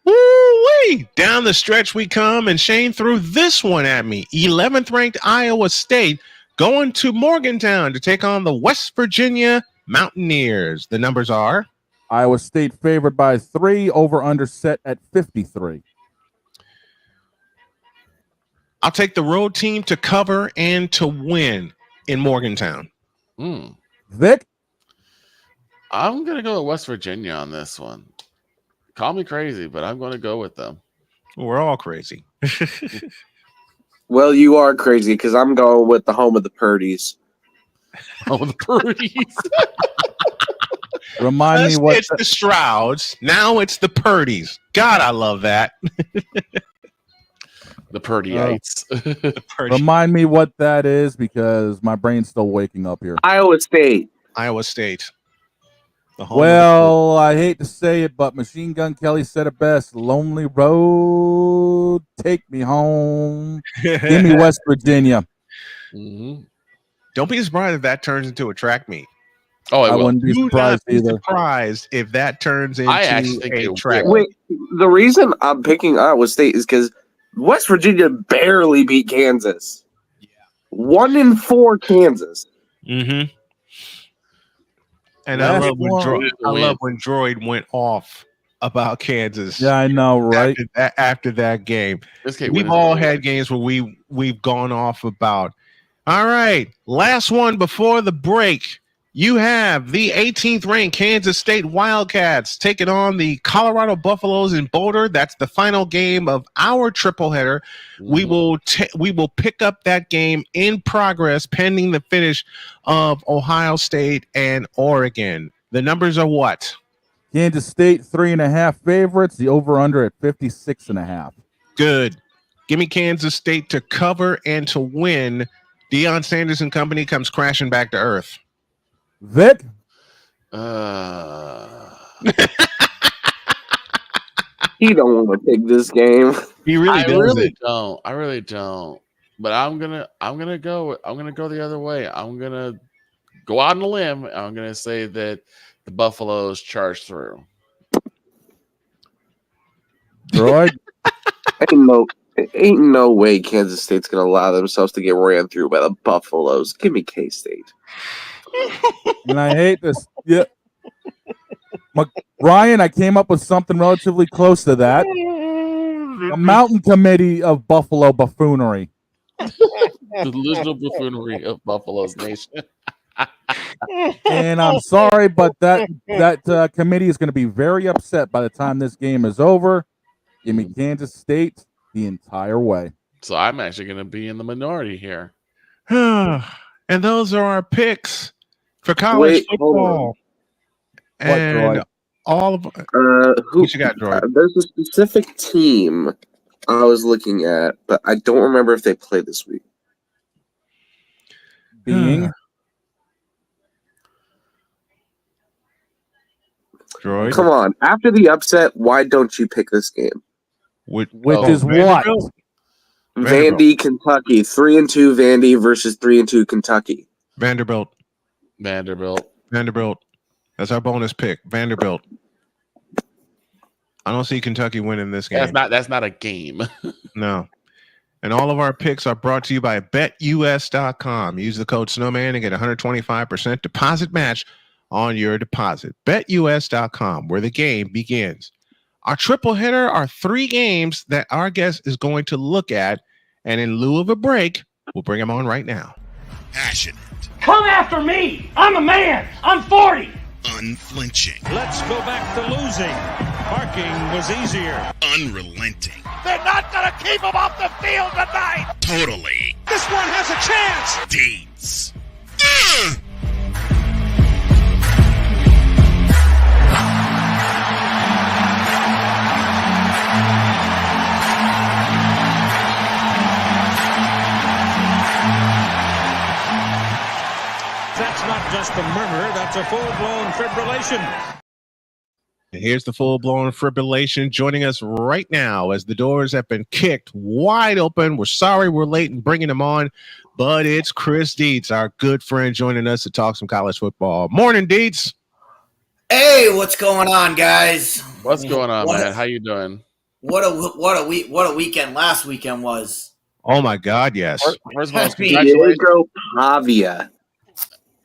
Woo-wee! Down the stretch we come, and Shane threw this one at me. 11th-ranked Iowa State going to Morgantown to take on the West Virginia Mountaineers. The numbers are? Iowa State favored by 3, over/under set at 53. I'll take the road team to cover and to win in Morgantown. Vic? I'm going to go with West Virginia on this one. Call me crazy, but I'm going to go with them. We're all crazy. Well, you are crazy because I'm going with the home of the Purdy's. Home of the Purdy's. Remind me First what it's the Strouds. Now it's the Purdy's. God, I love that. The Purdyites. Remind me what that is because my brain's still waking up here. Iowa State. Iowa State. The home Well, I hate to say it, but Machine Gun Kelly said it best. Lonely road, take me home. Give me West Virginia. Mm-hmm. Don't be surprised if that turns into a track meet. Oh, I wouldn't be Do surprised not be either. surprised if that turns into I actually think a it track will. meet. Wait, the reason I'm picking Iowa State is because West Virginia barely beat Kansas. 1-4 Kansas. Mm-hmm. And Last I love one. when Droid went off about Kansas. Yeah, I know, right? After that game, This kid we've wins all the had games where we've gone off about. All right, last one before the break. You have the 18th ranked Kansas State Wildcats taking on the Colorado Buffaloes in Boulder. That's the final game of our triple header. We will pick up that game in progress pending the finish of Ohio State and Oregon. The numbers are what? Kansas State 3.5 favorites. The over/under at 56.5. Good. Give me Kansas State to cover and to win. Deion Sanders and company comes crashing back to earth. Vic? He don't want to take this game. He really I doesn't. really don't. But I'm gonna go the other way. I'm gonna go out on a limb. I'm gonna say that the Buffaloes charge through. Droid? Ain't no way Kansas State's gonna allow themselves to get ran through by the Buffaloes. Give me K-State. And I hate this. Yeah. Ryan, I came up with something relatively close to that. A mountain committee of Buffalo buffoonery. The delusional buffoonery of Buffalo's nation. And I'm sorry, but that committee is going to be very upset by the time this game is over. Give me Kansas State the entire way. So I'm actually going to be in the minority here. And those are our picks for college football. And all of who what you got, Droid? There's a specific team I was looking at, but I don't remember if they play this week. Being Droid. Come on. After the upset, why don't you pick this game? Which is what? Vandy, Kentucky. 3-2 Vandy versus 3-2 Kentucky. Vanderbilt. Vanderbilt. That's our bonus pick. Vanderbilt. I don't see Kentucky winning this game. That's not a game. No. And all of our picks are brought to you by BetUS.com. Use the code Snowman and get 125% deposit match on your deposit. BetUS.com, where the game begins. Our triple header are 3 games that our guest is going to look at, and in lieu of a break, we'll bring them on right now. Passionate. Come after me! I'm a man! I'm 40! Unflinching. Let's go back to losing. Parking was easier. Unrelenting. They're not going to keep him off the field tonight! Totally. This one has a chance! DIETZ. That's not just a murmur, that's a full-blown fibrillation. And here's the full-blown fibrillation joining us right now as the doors have been kicked wide open. We're sorry we're late in bringing him on, but it's Chris Dietz, our good friend, joining us to talk some college football. Morning, Dietz. Hey, what's going on, guys? What's going on, man? How you doing? What a weekend last weekend was. Oh my God, yes. First of all, Diego Pavia.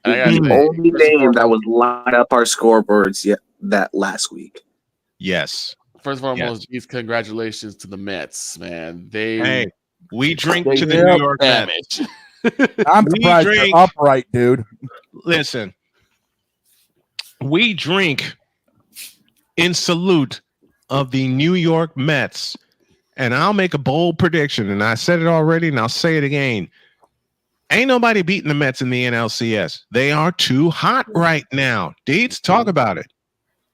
The only name that was lined up our scoreboards that last week. Yes. First of all, congratulations to the Mets, man. We drink to the New York Mets. I'm surprised they're upright, dude. Listen, we drink in salute of the New York Mets, and I'll make a bold prediction, and I said it already, and I'll say it again. Ain't nobody beating the Mets in the NLCS. They are too hot right now. Deeds, talk about it.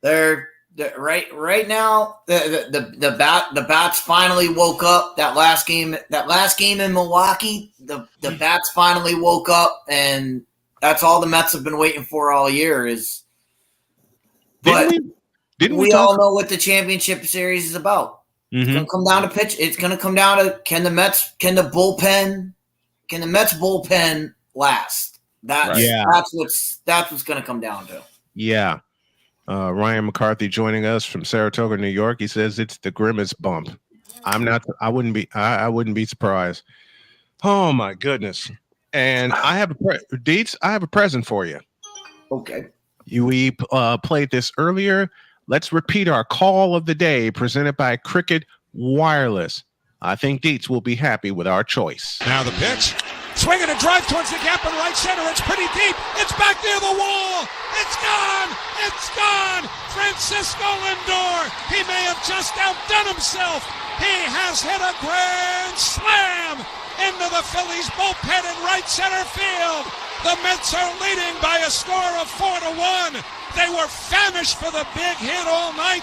They're right now. The bats finally woke up. That last game in Milwaukee, the bats finally woke up, and that's all the Mets have been waiting for all year. Didn't we all know what the championship series is about? It's going to come down to pitch. It's going to come down to can the Mets bullpen last? That's what's going to come down to. Yeah. Ryan McCarthy joining us from Saratoga, New York. He says it's the grimmest bump. I wouldn't be surprised. Oh my goodness. And I have a present for you. Okay. We played this earlier. Let's repeat our call of the day presented by Cricket Wireless. I think Dietz will be happy with our choice. Now the pitch. Swinging a drive towards the gap in right center. It's pretty deep. It's back near the wall. It's gone. It's gone. Francisco Lindor. He may have just outdone himself. He has hit a grand slam into the Phillies bullpen in right center field. The Mets are leading by a score of 4-1. They were famished for the big hit all night,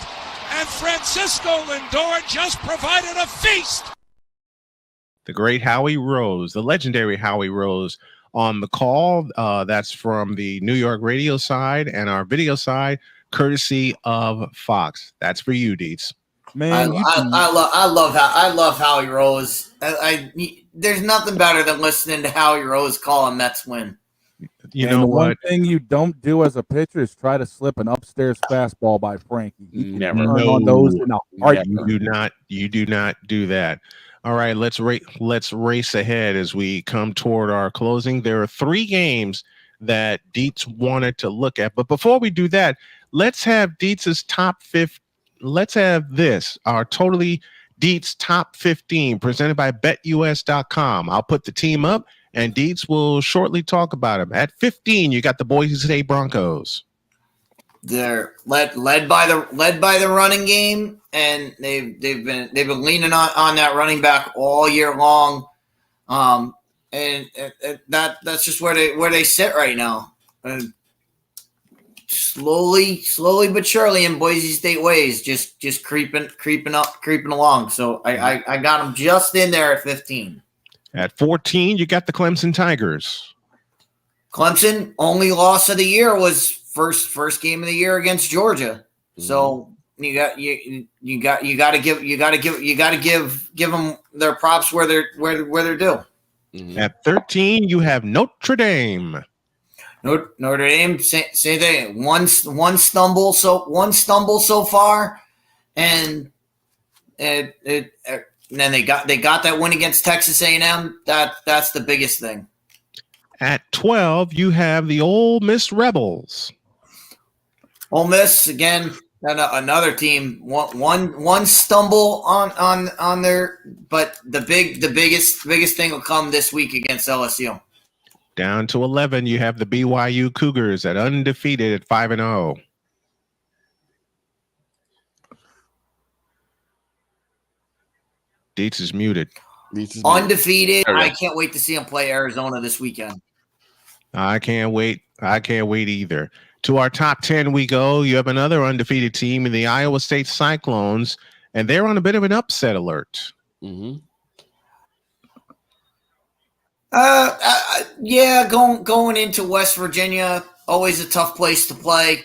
and Francisco Lindor just provided a feast. The great Howie Rose, the legendary Howie Rose on the call. That's from the New York radio side and our video side, courtesy of Fox. That's for you, Dietz. Man, I love Howie Rose. There's nothing better than listening to Howie Rose call a Mets win. You know what? One thing you don't do as a pitcher is try to slip an upstairs fastball by Frankie. Never. On those in a heartbeat. You do not do that. All right, let's race ahead as we come toward our closing. There are 3 games that Dietz wanted to look at, but before we do that, let's have Dietz's top 5. Let's have this, our Totally DIETZ top 15 presented by BetUS.com. I'll put the team up, and Dietz will shortly talk about them. At 15, you got the Boise State Broncos. They're led by the running game, and they've been leaning on that running back all year long, and that's just where they sit right now. And slowly but surely in Boise State ways, just creeping along. So I got them just in there at 15. At 14, you got the Clemson Tigers. Clemson, only loss of the year was first game of the year against Georgia. So you got to give them their props where they're due. At 13, you have Notre Dame. Notre Dame, same thing. One stumble so far, and then they got that win against Texas A&M. That's the biggest thing. At 12, you have the Ole Miss Rebels. Ole Miss again, another team. One stumble on their, but the biggest thing will come this week against LSU. Down to 11, you have the BYU Cougars at undefeated at 5-0. Dietz is muted. Undefeated. I can't wait to see them play Arizona this weekend. I can't wait either. To our top 10 we go. You have another undefeated team in the Iowa State Cyclones, and they're on a bit of an upset alert. Yeah, going into West Virginia, always a tough place to play.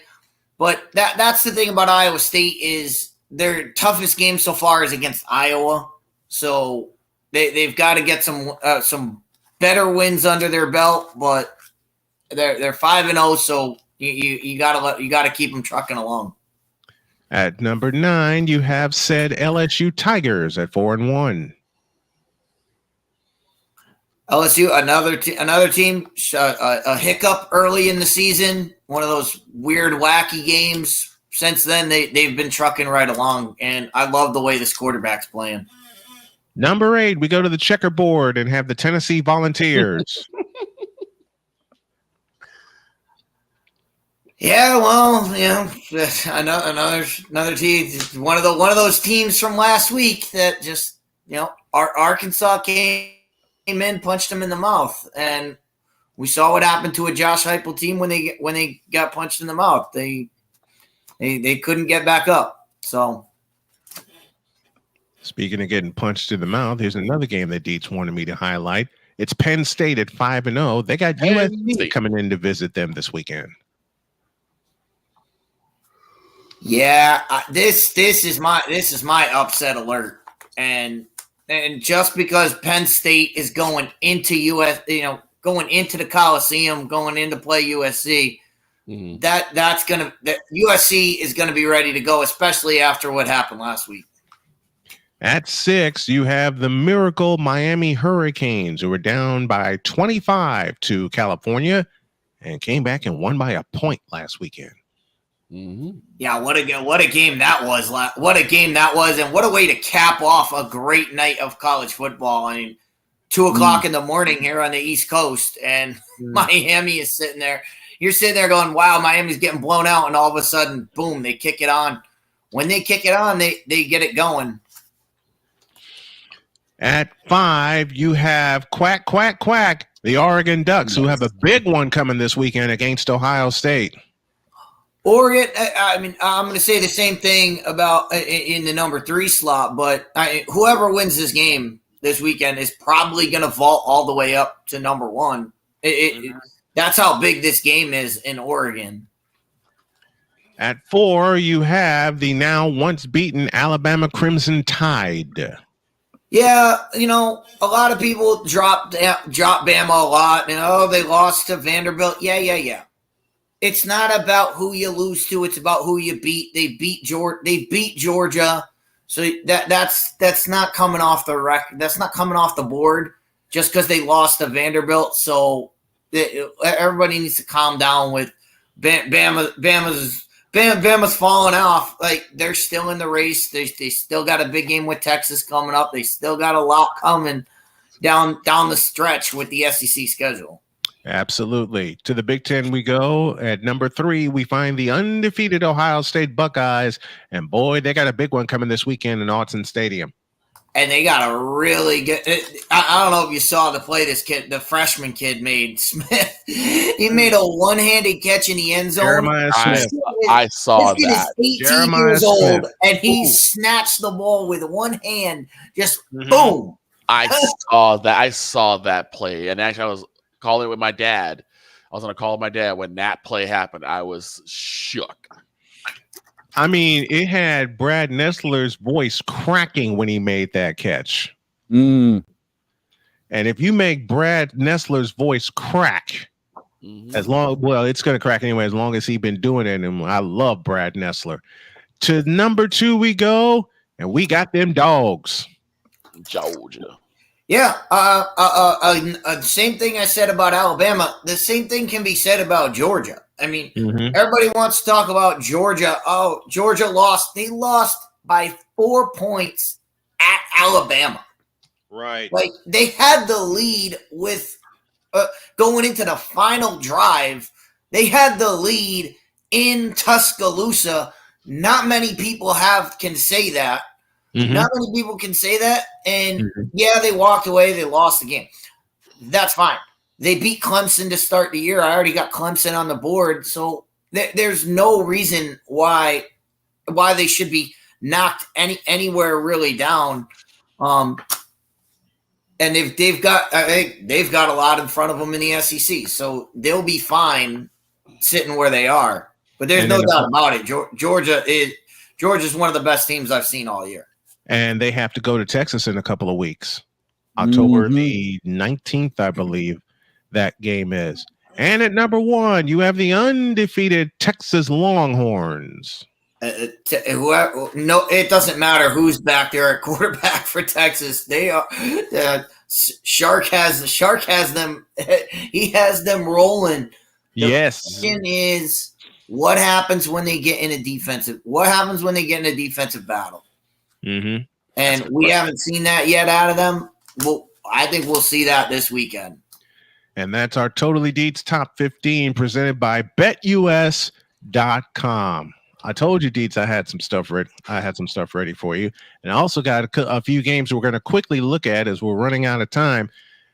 But that's the thing about Iowa State is their toughest game so far is against Iowa. So they've got to get some better wins under their belt. But they're 5-0, so you gotta keep them trucking along. At number 9, you have said LSU Tigers at 4-1. LSU, another team, a hiccup early in the season, one of those weird, wacky games. Since then, they've been trucking right along, and I love the way this quarterback's playing. Number 8, we go to the checkerboard and have the Tennessee Volunteers. Yeah, well, another team, one of those teams from last week that just, Arkansas came came in, punched him in the mouth, and we saw what happened to a Josh Heupel team when they got punched in the mouth. They couldn't get back up. So, speaking of getting punched in the mouth, here's another game that Dietz wanted me to highlight. It's Penn State at 5-0. They got USC coming in to visit them this weekend. Yeah, this is my upset alert, and just because Penn State is going into going into the Coliseum, going in to play USC, USC is gonna be ready to go, especially after what happened last week. At 6, you have the miracle Miami Hurricanes, who were down by 25 to California and came back and won by a point last weekend. Yeah, what a game that was! What a game that was, and what a way to cap off a great night of college football. I mean, 2:00 in the morning here on the East Coast, and Miami is sitting there. You're sitting there going, "Wow, Miami's getting blown out," and all of a sudden, boom, they kick it on. When they kick it on, they get it going. At 5, you have quack, quack, quack, the Oregon Ducks, who have a big one coming this weekend against Ohio State. Oregon, I mean, I'm going to say the same thing about in the number 3 slot, but whoever wins this game this weekend is probably going to vault all the way up to number 1. That's how big this game is in Oregon. At 4, you have the now once beaten Alabama Crimson Tide. Yeah, a lot of people drop Bama a lot. They lost to Vanderbilt. Yeah. It's not about who you lose to; it's about who you beat. They beat Georgia, so that's not coming off the record. That's not coming off the board just because they lost to Vanderbilt. So everybody needs to calm down with Bama's falling off. Like, they're still in the race. They still got a big game with Texas coming up. They still got a lot coming down the stretch with the SEC schedule. Absolutely. To the Big Ten we go. At number 3, we find the undefeated Ohio State Buckeyes. And boy, they got a big one coming this weekend in Autzen Stadium. And they got a really good – I don't know if you saw the play the freshman kid made, Smith. He made a one-handed catch in the end zone. Jeremiah Smith. I saw that. He's 18 years old, and he snatched the ball with one hand. Just boom. I saw that play. And actually, I was – calling it with my dad. I was on a call with my dad when that play happened. I was shook. I mean, it had Brad Nessler's voice cracking when he made that catch. And if you make Brad Nessler's voice crack, it's going to crack anyway, as long as he's been doing it. And I love Brad Nessler. To number 2 we go, and we got them dogs. Georgia. Yeah, same thing I said about Alabama. The same thing can be said about Georgia. I mean, everybody wants to talk about Georgia. Oh, Georgia lost. They lost by 4 points at Alabama. Right. Like, they had the lead with going into the final drive. They had the lead in Tuscaloosa. Not many people can say that. Not many people can say that. And yeah, they walked away. They lost the game. That's fine. They beat Clemson to start the year. I already got Clemson on the board. So there's no reason why they should be knocked anywhere really down. And they've got a lot in front of them in the SEC. So they'll be fine sitting where they are. But there's no doubt about it. Georgia's one of the best teams I've seen all year. And they have to go to Texas in a couple of weeks. October the 19th, I believe that game is. And at number 1, you have the undefeated Texas Longhorns. It doesn't matter who's back there at quarterback for Texas. They are Shark has them. He has them rolling. Yes. The question is, what happens when they get in a defensive? What happens when they get in a defensive battle? And we haven't seen that yet out of them. Well, I think we'll see that this weekend. And that's our Totally DIETZ Top 15 presented by BetUS.com. I told you, Dietz, I had some stuff ready. For you. And I also got a few games we're going to quickly look at as we're running out of time.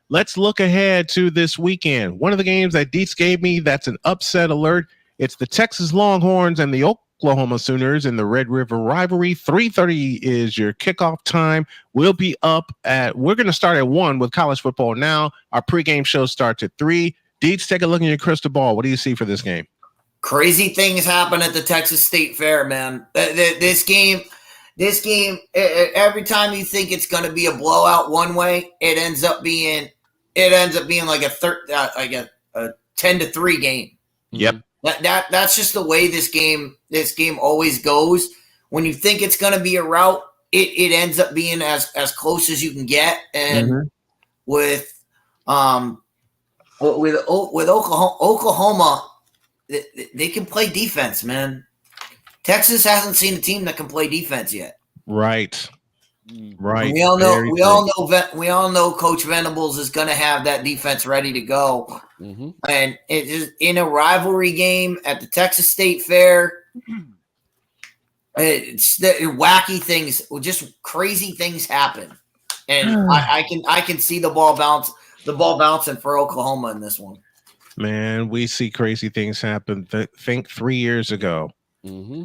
let's look ahead to this weekend. One of the games that Dietz gave me that's an upset alert. It's the Texas Longhorns and the Oklahoma Sooners in the Red River rivalry. 3:30 is your kickoff time. We're going to start at 1 with college football now. Our pregame show starts at 3. Dietz, take a look in your crystal ball. What do you see for this game? Crazy things happen at the Texas State Fair, man. This game, every time you think it's going to be a blowout one way, it ends up being like a 10-3 game. Yep. That's just the way this game always goes. When you think it's going to be a rout, it ends up being as close as you can get. And with Oklahoma, they can play defense, man. Texas hasn't seen a team that can play defense yet. Right. We all know Coach Venables is going to have that defense ready to go. And it is in a rivalry game at the Texas State Fair. It's the wacky things, just crazy things happen, and I can see the ball bouncing for Oklahoma in this one. Man, we see crazy things happen. Think 3 years ago,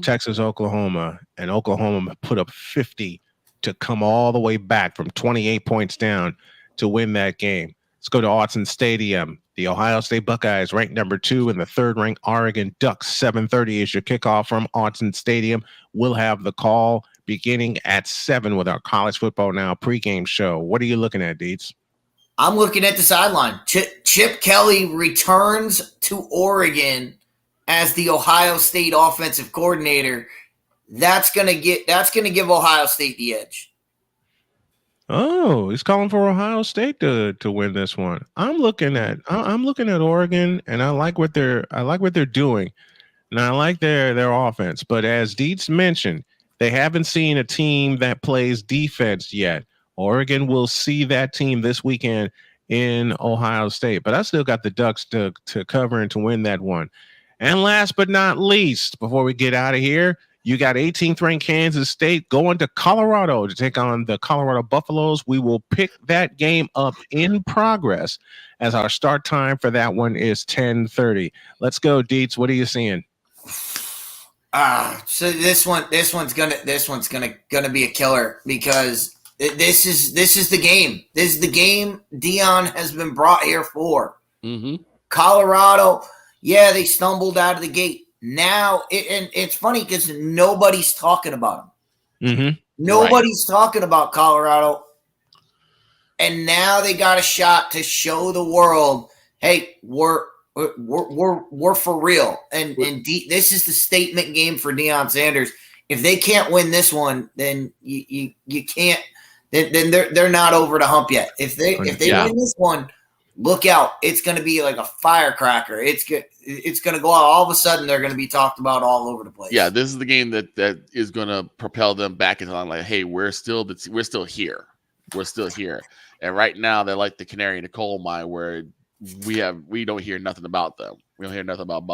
Texas, Oklahoma, and Oklahoma put up 50 to come all the way back from 28 points down to win that game. Let's go to Autzen Stadium. The Ohio State Buckeyes ranked number 2 and the third-ranked Oregon Ducks. 7:30 is your kickoff from Autzen Stadium. We'll have the call beginning at 7 with our College Football Now pregame show. What are you looking at, Dietz? I'm looking at the sideline. Chip Kelly returns to Oregon as the Ohio State offensive coordinator. That's gonna give Ohio State the edge. Oh, he's calling for Ohio State to win this one. I'm looking at Oregon, and I like what they're doing, and I like their offense. But as Dietz mentioned, they haven't seen a team that plays defense yet. Oregon will see that team this weekend in Ohio State, but I still got the Ducks to cover and to win that one. And last but not least, before we get out of here, you got 18th ranked Kansas State going to Colorado to take on the Colorado Buffaloes. We will pick that game up in progress as our start time for that one is 10:30. Let's go, Dietz. What are you seeing? So this one's gonna be a killer because this is the game. This is the game Deion has been brought here for. Colorado, yeah, they stumbled out of the gate. Now, and it's funny because nobody's talking about them. Nobody's talking about Colorado, and now they got a shot to show the world, hey, we're for real. And this is the statement game for Deion Sanders. If they can't win this one, then you can't. Then they're not over the hump yet. If they win this one, look out. It's going to be like a firecracker. It's going to go out. All of a sudden, they're going to be talked about all over the place. Yeah, this is the game that is going to propel them back into like, hey, we're still here. We're still here. And right now, they're like the canary in the coal mine where we don't hear nothing about them. We don't hear nothing about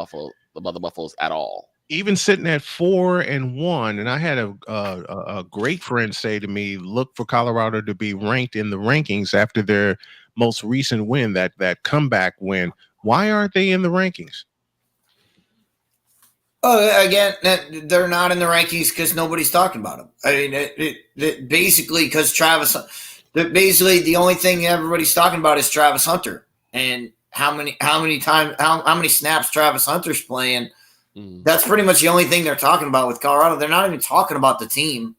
the Buffaloes at all. Even sitting at 4-1, and I had a great friend say to me, look for Colorado to be ranked in the rankings after their most recent win, that comeback win. Why aren't they in the rankings? Oh, again, they're not in the rankings because nobody's talking about them. I mean, basically because basically the only thing everybody's talking about is Travis Hunter and how many snaps Travis Hunter's playing. That's pretty much the only thing they're talking about with Colorado. They're not even talking about the team.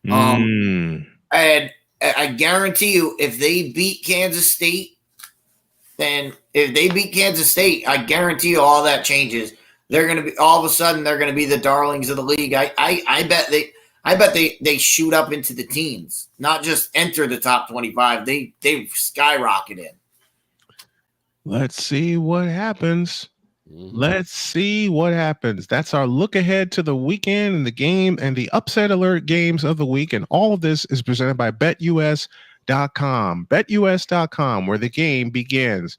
And I guarantee you, if they beat Kansas State, I guarantee you all that changes. They're going to be all of a sudden they're going to be the darlings of the league. I bet they shoot up into the teens, not just enter the top 25. They skyrocketed. Let's see what happens. Let's see what happens. That's our look ahead to the weekend and the game and the upset alert games of the week. And all of this is presented by BetUS.com. BetUS.com, where the game begins.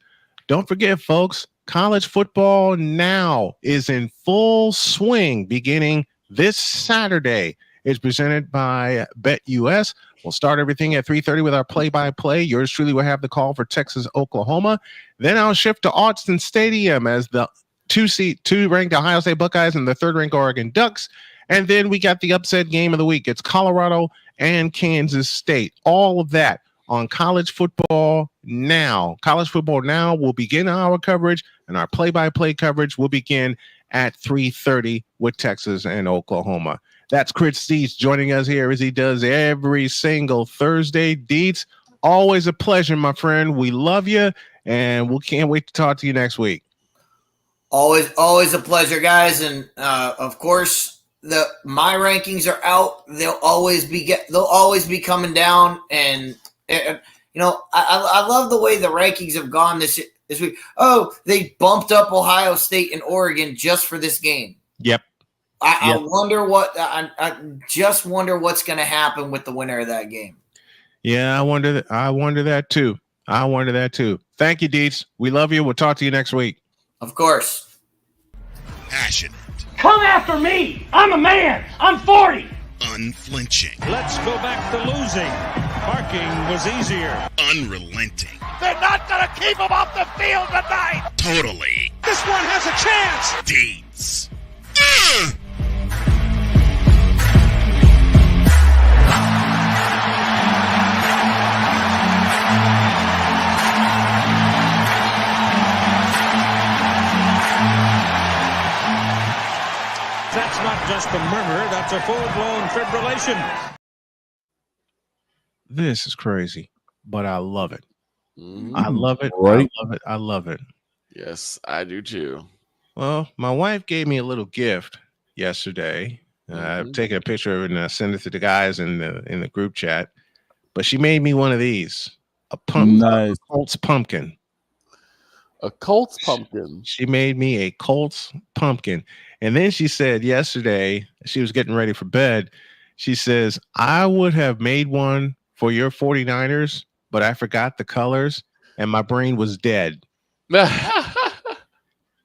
Don't forget, folks, college football now is in full swing beginning this Saturday. is presented by BetUS. We'll start everything at 3:30 with our play-by-play. Yours truly will have the call for Texas, Oklahoma. Then I'll shift to Autzen Stadium as the two-ranked Ohio State Buckeyes and the third-ranked Oregon Ducks. And then we got the upset game of the week. It's Colorado and Kansas State. All of that on College Football Now. College Football Now will begin our coverage, and our play-by-play coverage will begin at 3:30 with Texas and Oklahoma. That's Chris Dietz joining us here as he does every single Thursday. Dietz, always a pleasure, my friend. We love you, and we can't wait to talk to you next week. Always a pleasure, guys. And of course, my rankings are out. They'll always be coming down. And I love the way the rankings have gone this week. Oh, they bumped up Ohio State and Oregon just for this game. Yep. I wonder I just wonder what's going to happen with the winner of that game. Yeah, I wonder that too. Thank you, Dietz. We love you. We'll talk to you next week. Of course. Passionate. Come after me. I'm a man. I'm 40. Unflinching. Let's go back to losing. Parking was easier. Unrelenting. They're not going to keep him off the field tonight. Totally. This one has a chance. DIETZ. That's not just a murmur, that's a full-blown fibrillation. This is crazy, but I love it. Mm-hmm. I love it. Right. I love it. Yes, I do too. Well, my wife gave me a little gift yesterday. I've taken a picture of it and I sent it to the guys in the group chat. But she made me one of these, a Colts pumpkin. A Colts pumpkin. She made me a Colts pumpkin. And then she said yesterday, she was getting ready for bed. She says, I would have made one for your 49ers, but I forgot the colors and my brain was dead.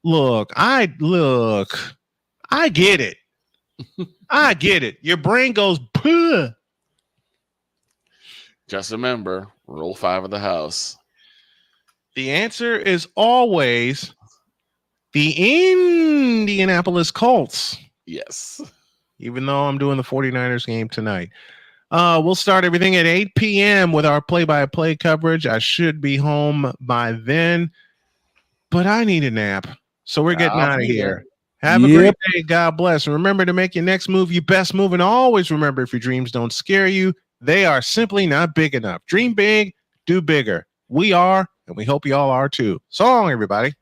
Look, I get it. I get it. Your brain goes, puh. Just remember, rule 5 of the house. The answer is always the Indianapolis Colts. Yes. Even though I'm doing the 49ers game tonight. We'll start everything at 8 p.m. with our play-by-play coverage. I should be home by then, but I need a nap. So we're getting out of here. Have a great day. God bless. And remember to make your next move your best move. And always remember, if your dreams don't scare you, they are simply not big enough. Dream big, do bigger. We are, and we hope you all are too. So long, everybody.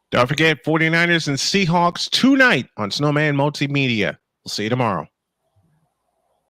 Don't forget 49ers and Seahawks tonight on Snowman Multimedia. We'll see you tomorrow.